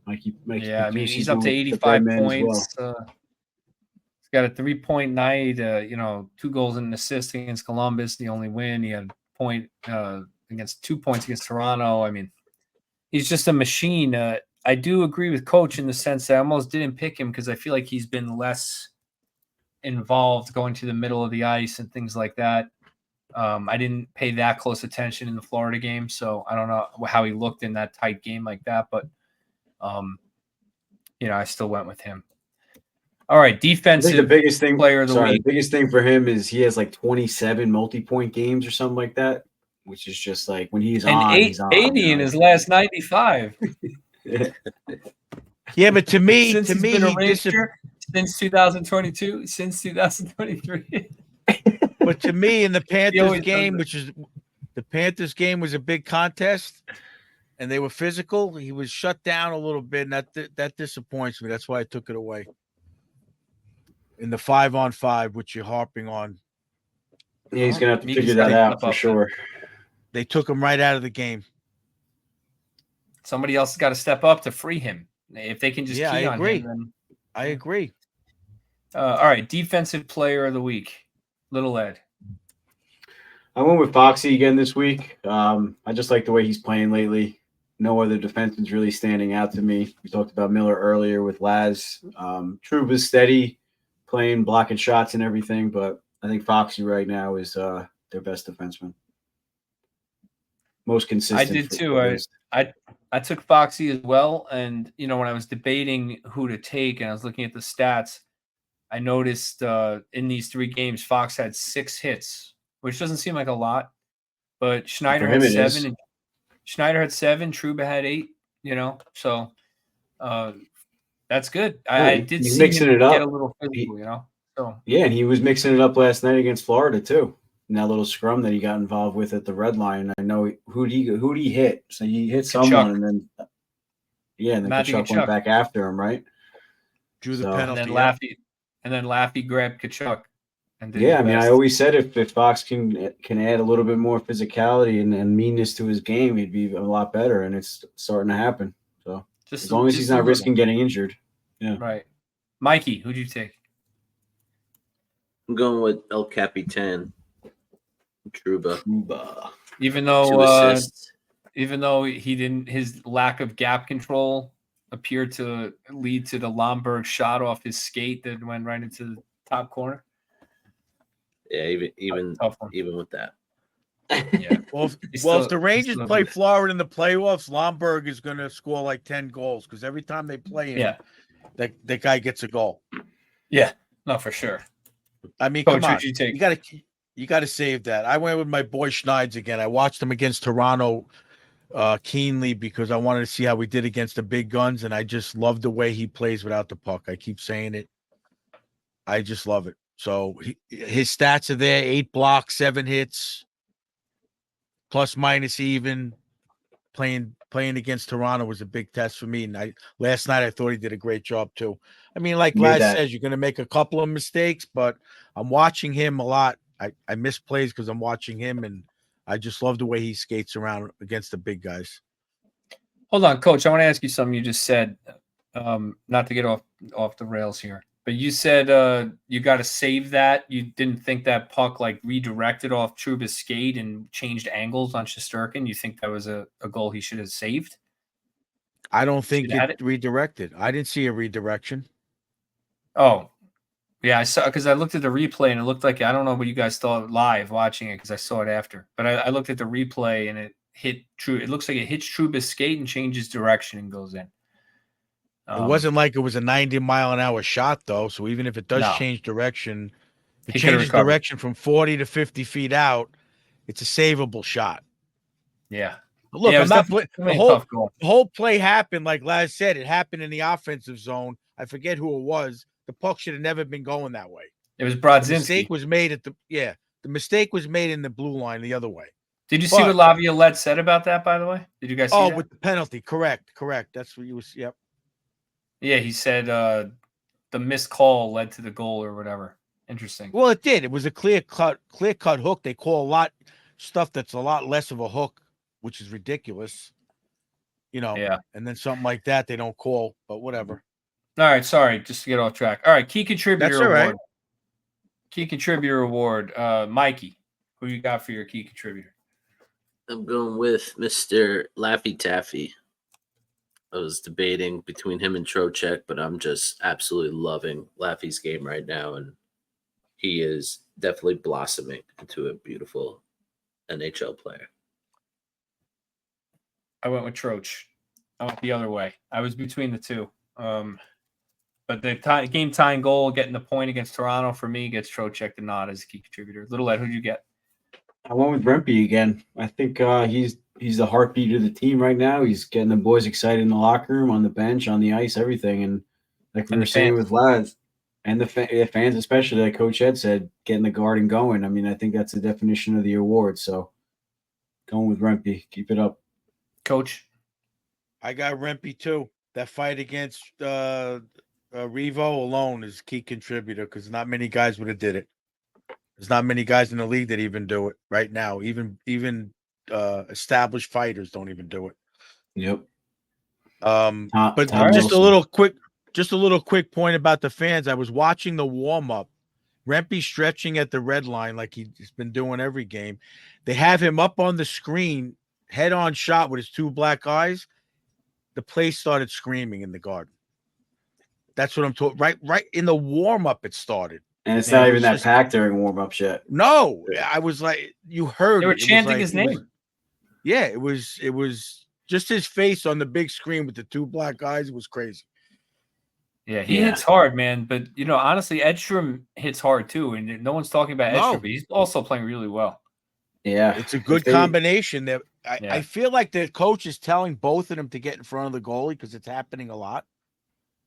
Mikey yeah, I mean, produces he's up to the 85 Breadman as points. well. He's got a 3-point night. 2 goals and an assist against Columbus, the only win. He had a point against 2 points against Toronto. I mean, he's just a machine. I do agree with Coach in the sense that I almost didn't pick him because I feel like he's been less involved going to the middle of the ice and things like that. I didn't pay that close attention in the Florida game, so I don't know how he looked in that tight game like that. But, I still went with him. All right, defensive I think the biggest thing, player of the week. The biggest thing for him is he has like 27 multi-point games or something like that, which is just like when he's he's on. 80 in his last 95. Yeah, but to me, since since 2022, since 2023. But to me, in the Panthers always game, does the Panthers game was a big contest, and they were physical. He was shut down a little bit, and that disappoints me. That's why I took it away. In the 5-on-5, which you're harping on, Yeah, he's gonna have to Mika's figure gotta that out step for up. sure. they took him right out of the game. Somebody else has got to step up to free him. If they can just Yeah, key I on agree. him, then I agree. all right, defensive player of the week, Little Ed. I went with Foxy again this week. I just like the way he's playing lately. No other defenseman's really standing out to me. We talked about Miller earlier with Laz. Trouba's steady, playing, blocking shots and everything, but I think Foxy right now is their best defenseman. Most consistent. I did too. I took Foxy as well, and when I was debating who to take, and I was looking at the stats, I noticed in these 3 games, Fox had 6 hits, which doesn't seem like a lot, but Schneider had 7, and Trouba had 8. So That's good. Yeah, I did he's see mixing him it up. get a little physical, So Yeah, and he was mixing it up last night against Florida too. In that little scrum that he got involved with at the red line. I know who'd he hit? So he hit someone, Kachuk. and then and then Matthew Kachuk went Kachuk. back after him, right? Drew the So- penalty. and then Laffy grabbed Kachuk. And did Yeah, his I mean, I best. always said if Fox can add a little bit more physicality and meanness to his game, he'd be a lot better, and it's starting to happen. So Just as long as he's not risking getting injured. Right. Mikey, who'd you take? I'm going with El Capitan, Trouba. Even 2 though assists. his lack of gap control appeared to lead to the Lomberg shot off his skate that went right into the top corner. Yeah, even Tough one. with that. Yeah. Well, He's if still- the he's Rangers still play good. Florida in the playoffs, Lomberg is going to score like 10 goals because every time they play him, that guy gets a goal. Yeah. No, for sure. I mean, Coach, come on, who'd you take? you got to save that. I went with my boy Schneids again. I watched him against Toronto keenly because I wanted to see how we did against the big guns, and I just love the way he plays without the puck. I keep saying it. I just love it. So his stats are there: 8 blocks, 7 hits, plus minus even. Playing against Toronto was a big test for me. And last night I thought he did a great job too. I mean, like Laz says, you're going to make a couple of mistakes, but I'm watching him a lot. I miss plays because I'm watching him, and I just love the way he skates around against the big guys. Hold on, Coach. I want to ask you something you just said. Not to get off the rails here, but you said you got to save that. You didn't think that puck like redirected off Trouba's skate and changed angles on Shesterkin. You think that was a goal he should have saved? I don't think it redirected. I didn't see a redirection. Oh, yeah, I saw because I looked at the replay and it looked like I don't know what you guys thought live watching it because I saw it after, but I looked at the replay and it hit True. It looks like it hits Trouba's skate and changes direction and goes in. It wasn't like it was a 90-mile-an-hour shot, though. So even if it does No. change direction, if it He could've changes recovered. direction from 40 to 50 feet out, it's a savable shot. Yeah. But look, Yeah, it I'm was not definitely the a tough goal. whole play happened like Laz said. It happened in the offensive zone. I forget who it was. The puck should have never been going that way. It was The Brodzinski. mistake was made the mistake was made in the blue line the other way. Did you see what Laviolette said about that, by the way? Did you guys see that? with the penalty. Correct. That's what you was. Yep. Yeah, he said the missed call led to the goal or whatever. Interesting. Well, it did. It was a clear cut hook. They call a lot stuff that's a lot less of a hook, which is ridiculous. Yeah. And then something like that they don't call, but whatever. All right, sorry, just to get off track. All right, key contributor That's all award. right. Key contributor award. Mikey, who you got for your key contributor? I'm going with Mr. Laffy Taffy. I was debating between him and Trocheck, but I'm just absolutely loving Laffy's game right now, and he is definitely blossoming into a beautiful NHL player. I went with Troch. I went the other way. I was between the two. But the game tying goal, getting the point against Toronto for me, gets Trocheck the nod as a key contributor. Little Ed, who'd you get? I went with Rempe again. I think he's the heartbeat of the team right now. He's getting the boys excited in the locker room, on the bench, on the ice, everything. And like we were saying with Laz, and the fans especially, like Coach Ed said, getting the Garden going. I mean, I think that's the definition of the award. So going with Rempe. Keep it up. Coach? I got Rempe too. That fight against Revo alone is a key contributor because not many guys would have did it. There's not many guys in the league that even do it right now. Even established fighters don't even do it. Yep. But Tom just Wilson. a little quick point about the fans. I was watching the warm up. Rempe stretching at the red line like he's been doing every game. They have him up on the screen, head on shot with his 2 black eyes. The place started screaming in the Garden. That's what I'm talking. Right in the warm up, it started. And it's not even that packed during warm-ups yet. No, I was like, you heard They were it. chanting his name. It was just his face on the big screen with the 2 black eyes. It was crazy. Yeah, he hits hard, man. But, honestly, Edstrom hits hard too. And no one's talking about Edstrom, but he's also playing really well. Yeah. It's a good combination. That I feel like the coach is telling both of them to get in front of the goalie because it's happening a lot.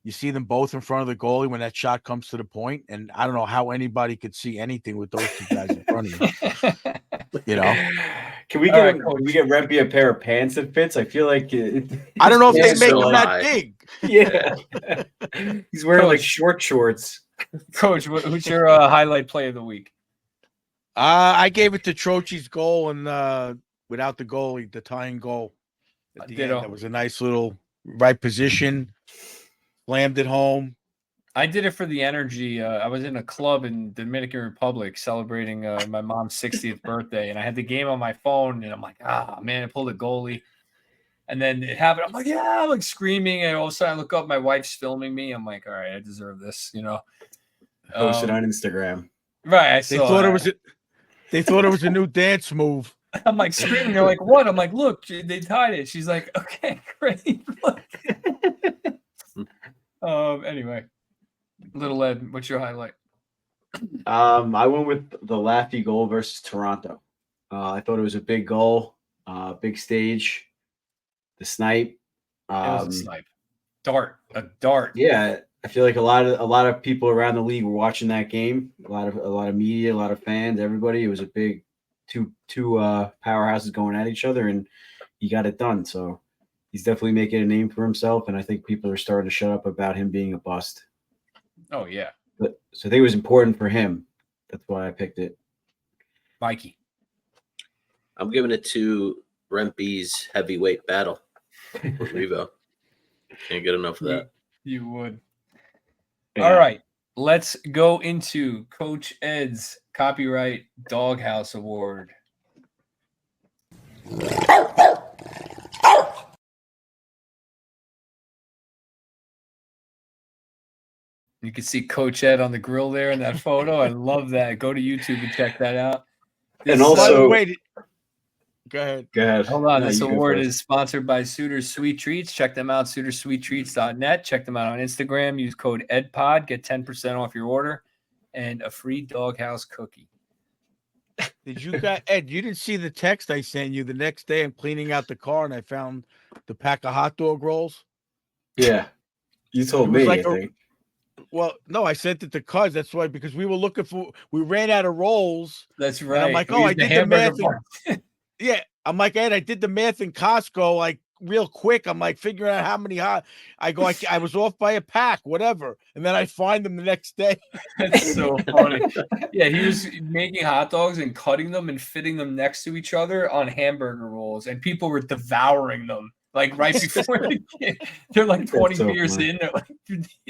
You see them both in front of the goalie when that shot comes to the point, and I don't know how anybody could see anything with those two guys in front of you. You know, Can we All get right, can we get Rempe a pair of pants that fits? I feel like I don't know if Yeah, they make so them that high. big. Yeah, he's wearing like Coach. short shorts. Coach, who's your highlight play of the week? I gave it to Troche's goal and without the goalie, the tying goal at the Ditto. end. That was a nice little right position, slammed it home. I did it for the energy. I was in a club in the Dominican Republic celebrating my mom's 60th birthday, and I had the game on my phone, and I'm like, man, I pulled a goalie. And then it happened. I'm like, yeah, I'm like screaming. And all of a sudden I look up, my wife's filming me. I'm like, all right, I deserve this, you know. Posted on Instagram. Right. They thought it was a new dance move. I'm like screaming. They're like, what? I'm like, look, they tied it. She's like, okay, great. Anyway, Little Ed, what's your highlight? I went with the Laffy goal versus Toronto. I thought it was a big goal, big stage. The snipe. It was a snipe. A dart. Yeah, I feel like a lot of people around the league were watching that game. A lot of media, a lot of fans, everybody. It was a big two powerhouses going at each other, and he got it done. So he's definitely making a name for himself, and I think people are starting to shut up about him being a bust. Oh yeah. So I think it was important for him. That's why I picked it. Mikey. I'm giving it to Rempe's heavyweight battle with Revo. Can't get enough of that. You would. Yeah. All right. Let's go into Coach Ed's Copyright Doghouse Award. You can see Coach Ed on the grill there in that photo. I love that. Go to YouTube and check that out. And This- also- Wait, go ahead. Go ahead. Hold on. No, This you go award first. is sponsored by Suitors Sweet Treats. Check them out, suitorsweettreats.net. Check them out on Instagram. Use code EDPOD. Get 10% off your order and a free doghouse cookie. Did you got Ed? You didn't see the text I sent you the next day. I'm cleaning out the car and I found the pack of hot dog rolls. Yeah, you told It was me. like I a- think. Well, no, I sent it to Cuz. That's why, because we ran out of rolls. That's right. I'm like, We oh, I used did the hamburger math. bun. Yeah. I'm like, Ed, I did the math in Costco, like real quick. I'm like figuring out how many hot. I go, I was off by a pack, whatever. And then I find them the next day. That's so funny. Yeah, he was making hot dogs and cutting them and fitting them next to each other on hamburger rolls, and people were devouring them. Like right before they're like 20 so beers funny. in, they're like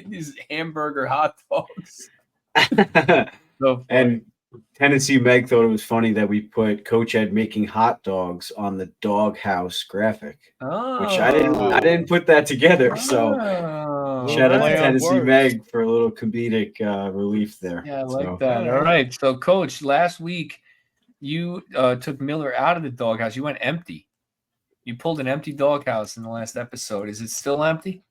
these hamburger hot dogs. So funny. And Tennessee Meg thought it was funny that we put Coach Ed making hot dogs on the doghouse graphic, which I didn't put that together. So shout out play to on Tennessee words. Meg for a little comedic relief there. Yeah, I like So, that. All right. So, Coach, last week you took Miller out of the doghouse. You went empty. You pulled an empty doghouse in the last episode. Is it still empty?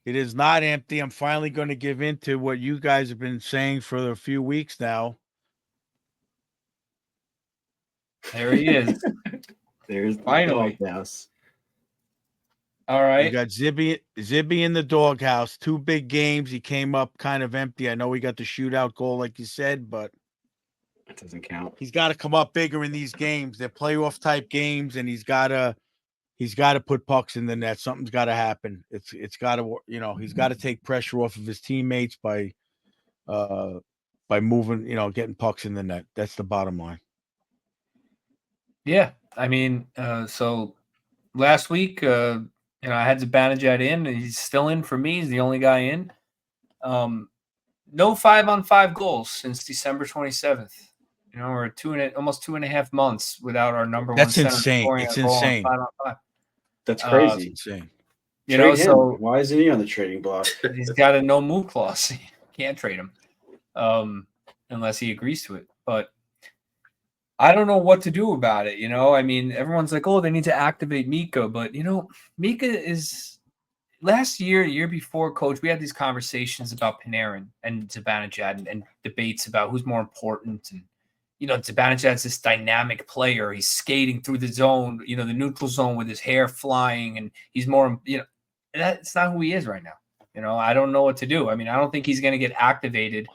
It is not empty. I'm finally going to give in to what you guys have been saying for a few weeks now. There he is. There's the Finally. doghouse. All You right. got Zibby in the doghouse. 2 big games. He came up kind of empty. I know he got the shootout goal, like you said, but That doesn't count. he's got to come up bigger in these games. They're playoff type games, and he's got to put pucks in the net. Something's got to happen. It's got to, he's got to take pressure off of his teammates by moving, getting pucks in the net. That's the bottom line. Yeah. I mean, so last week, I had Zibanejab in, and he's still in for me. He's the only guy in. No 5-on-5 goals since December 27th. We're almost 2.5 months without our number one That's center insane. scoring It's a goal on insane. 5-on-5. That's That's crazy. insane. Trade him. So Why isn't he on the trading block? he's got a no move clause. Can't trade him unless he agrees to it. But I don't know what to do about it. I mean, everyone's like, oh, they need to activate Mika. But, Mika is last year before, Coach, we had these conversations about Panarin and Zibanejab and debates about who's more important. And, Zibanejad's this dynamic player. He's skating through the zone, the neutral zone with his hair flying. And he's more, that's not who he is right now. I don't know what to do. I mean, I don't think he's going to get activated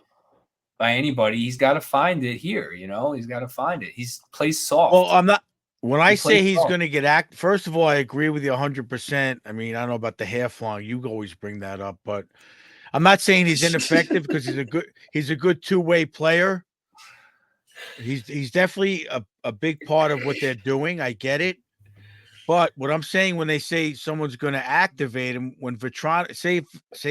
by anybody. He's got to find it here. He's got to find it. He's plays soft. Well, I'm not. When I He say plays he's soft. going to get first of all, I agree with you 100%. I mean, I don't know about the half long. You always bring that up, but I'm not saying he's ineffective because he's a good two-way player. He's definitely a big part of what they're doing. I get it. But what I'm saying when they say someone's going to activate him, when Vetrano, say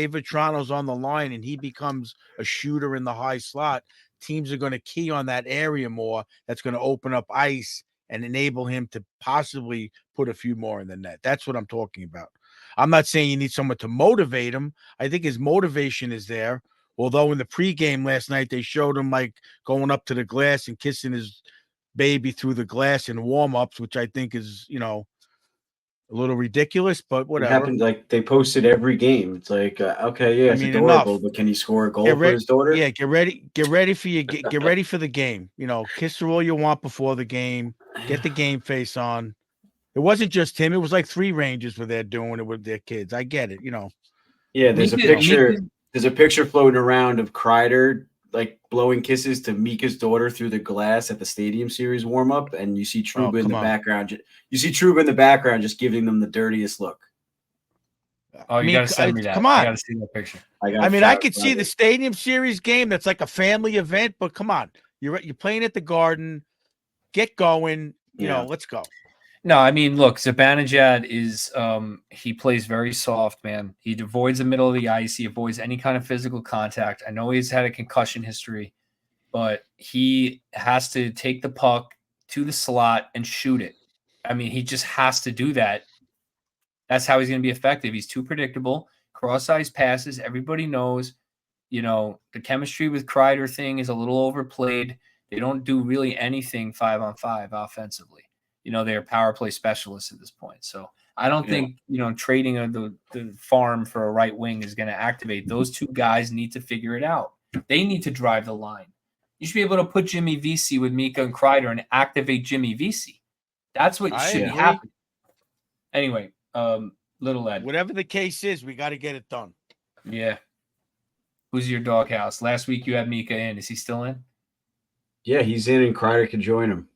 Vetrano's on the line and he becomes a shooter in the high slot, teams are going to key on that area more. That's going to open up ice and enable him to possibly put a few more in the net. That's what I'm talking about. I'm not saying you need someone to motivate him. I think his motivation is there. Although in the pregame last night, they showed him like going up to the glass and kissing his baby through the glass in warm-ups, which I think is, a little ridiculous, but It whatever. happened like they posted every game. It's like, okay, yeah, it's adorable, but can he score a goal for his daughter? Yeah, get ready for get ready for the game. Kiss her all you want before the game. Get the game face on. It wasn't just him. It was like 3 Rangers were there doing it with their kids. I get it. Yeah, there's a picture. There's a picture floating around of Kreider like blowing kisses to Mika's daughter through the glass at the Stadium Series warm up, and you see Trouba in the background. You see Trouba in the background just giving them the dirtiest look. Oh, you got to send me that. Come on. I got to see that picture. I could see the Stadium Series game. That's like a family event, but come on, you're playing at the Garden. Get going. Let's go. No, I mean, look, Zibanejab is he plays very soft, man. He avoids the middle of the ice. He avoids any kind of physical contact. I know he's had a concussion history, but he has to take the puck to the slot and shoot it. I mean, he just has to do that. That's how he's going to be effective. He's too predictable. Cross-ice passes, everybody knows. The chemistry with Kreider thing is a little overplayed. They don't do really anything 5-on-5 offensively. They're power play specialists at this point. So I don't think, trading the farm for a right wing is going to activate. Those two guys need to figure it out. They need to drive the line. You should be able to put Jimmy Vesey with Mika and Kreider and activate Jimmy Vesey. That's what should be happening. Anyway, Little Ed. Whatever the case is, we got to get it done. Yeah. Who's your doghouse? Last week you had Mika in. Is he still in? Yeah, he's in, and Kreider can join him.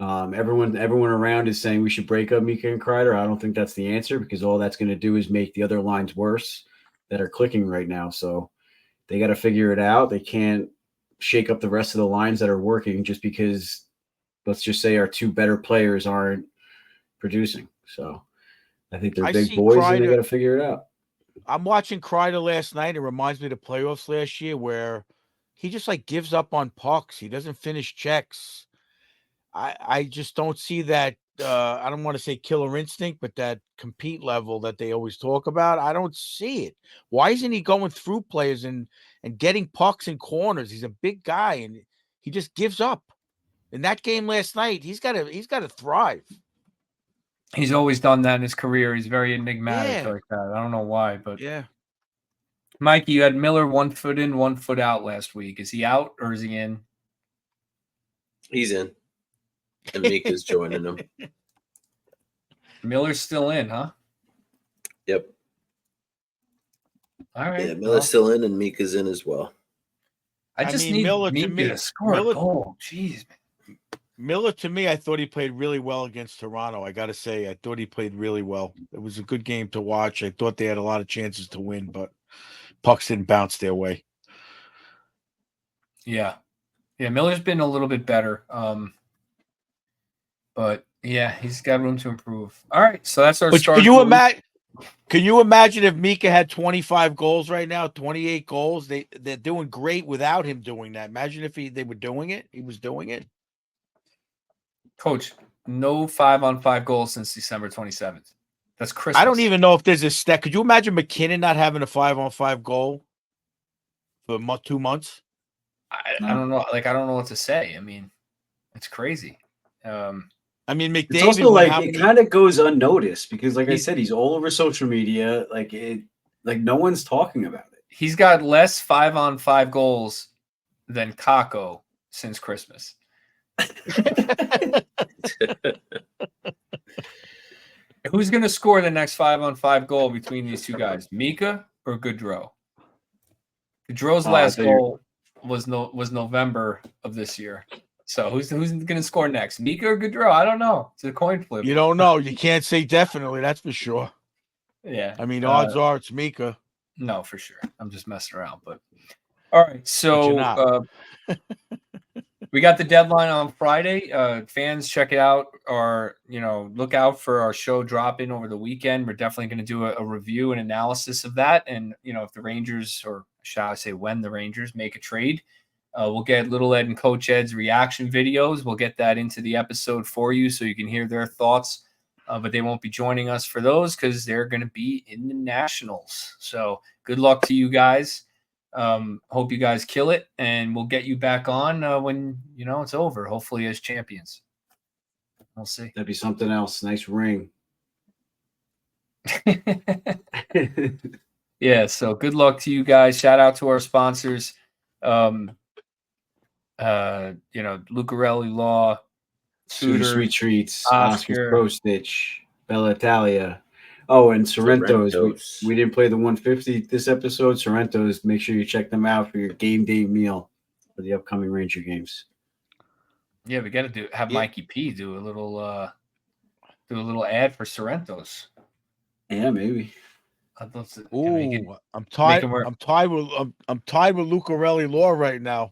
Everyone around is saying we should break up Mika and Kreider. I don't think that's the answer because all that's going to do is make the other lines worse that are clicking right now. So they got to figure it out. They can't shake up the rest of the lines that are working just because, let's just say, our 2 better players aren't producing. So I think they're big boys and they got to figure it out. I'm watching Kreider last night. It reminds me of the playoffs last year where he just like gives up on pucks. He doesn't finish checks. I just don't see that. I don't want to say killer instinct, but that compete level that they always talk about. I don't see it. Why isn't he going through players and getting pucks in corners? He's a big guy and he just gives up. In that game last night, he's got to thrive. He's always done that in his career. He's very enigmatic like that. I don't know why, but yeah. Mikey, you had Miller 1 foot in, 1 foot out last week. Is he out or is he in? He's in. And Mika's joining him. Miller's still in, huh? Yep. All right. Yeah, Miller's still in and Mika's in as well. I need Miller to score a goal. Jeez, man. Miller, to me, I thought he played really well against Toronto. I got to say, I thought he played really well. It was a good game to watch. I thought they had a lot of chances to win, but pucks didn't bounce their way. Yeah. Yeah, Miller's been a little bit better. But yeah, he's got room to improve. All right, so that's our start. Can you imagine if Mika had 25 goals right now, 28 goals? They're doing great without him doing that. Imagine if they were doing it. He was doing it. Coach, no 5-on-5 goals since December 27th. That's Christmas. I don't even know if there's a stat. Could you imagine McKinnon not having a 5-on-5 goal for 2 months? I don't know. I don't know what to say. I mean, it's crazy. I mean, McDavid. It's also it kind of goes unnoticed because, like I said, he's all over social media. No one's talking about it. He's got less 5-on-5 goals than Kako since Christmas. Who's going to score the next 5-on-5 goal between these two guys? Mika or Goodrow? Goodrow's I last thought you were- goal was November of this year. So who's going to score next? Mika or Goodrow? I don't know. It's a coin flip. You don't know. You can't say definitely. That's for sure. Yeah. I mean, odds are it's Mika. No, for sure. I'm just messing around. But all right. But you're So not. we got the deadline on Friday. Fans, check it out, or look out for our show dropping over the weekend. We're definitely going to do a review and analysis of that. And if the Rangers, or shall I say, when the Rangers make a trade, we'll get Little Ed and Coach Ed's reaction videos. We'll get that into the episode for you, so you can hear their thoughts. But they won't be joining us for those because they're going to be in the Nationals. So good luck to you guys. Hope you guys kill it, and we'll get you back on when it's over, hopefully as champions. We'll see. That'd be something else. Nice ring. Yeah, so good luck to you guys. Shout out to our sponsors. Lucarelli Law, Suter Suter, Sweet Treats, Oscar. Oscar's Pro Stitch, Bella Italia. Oh, and Sorrento's. Sorrento's. We didn't play the 150 this episode. Sorrento's. Make sure you check them out for your game day meal for the upcoming Ranger games. Yeah, we got to have Yeah. Mikey P do a little ad for Sorrento's. Yeah, maybe. I'd love to. Can we get- Ooh, I'm tied. him wear- I'm tied with Lucarelli Law right now.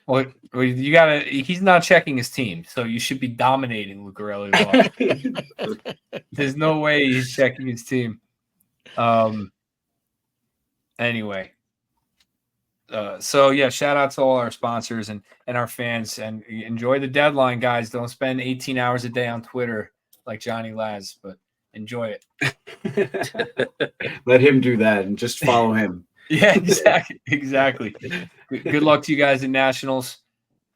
Well, you gotta. He's not checking his team, so you should be dominating Lucarelli Law. There's no way he's checking his team. Anyway. So yeah, shout out to all our sponsors and our fans, and enjoy the deadline, guys. Don't spend 18 hours a day on Twitter like Jonny Laz, but enjoy it. Let him do that and just follow him. Yeah, exactly. Good luck to you guys in Nationals,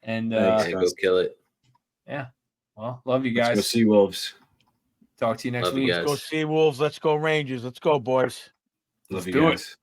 and Thanks. Go kill it. well, love you Let's guys. go see Wolves. Talk to you next Love you week. guys. Let's go Sea Wolves. Let's go Rangers. Let's go, boys. Love Let's you do it. guys.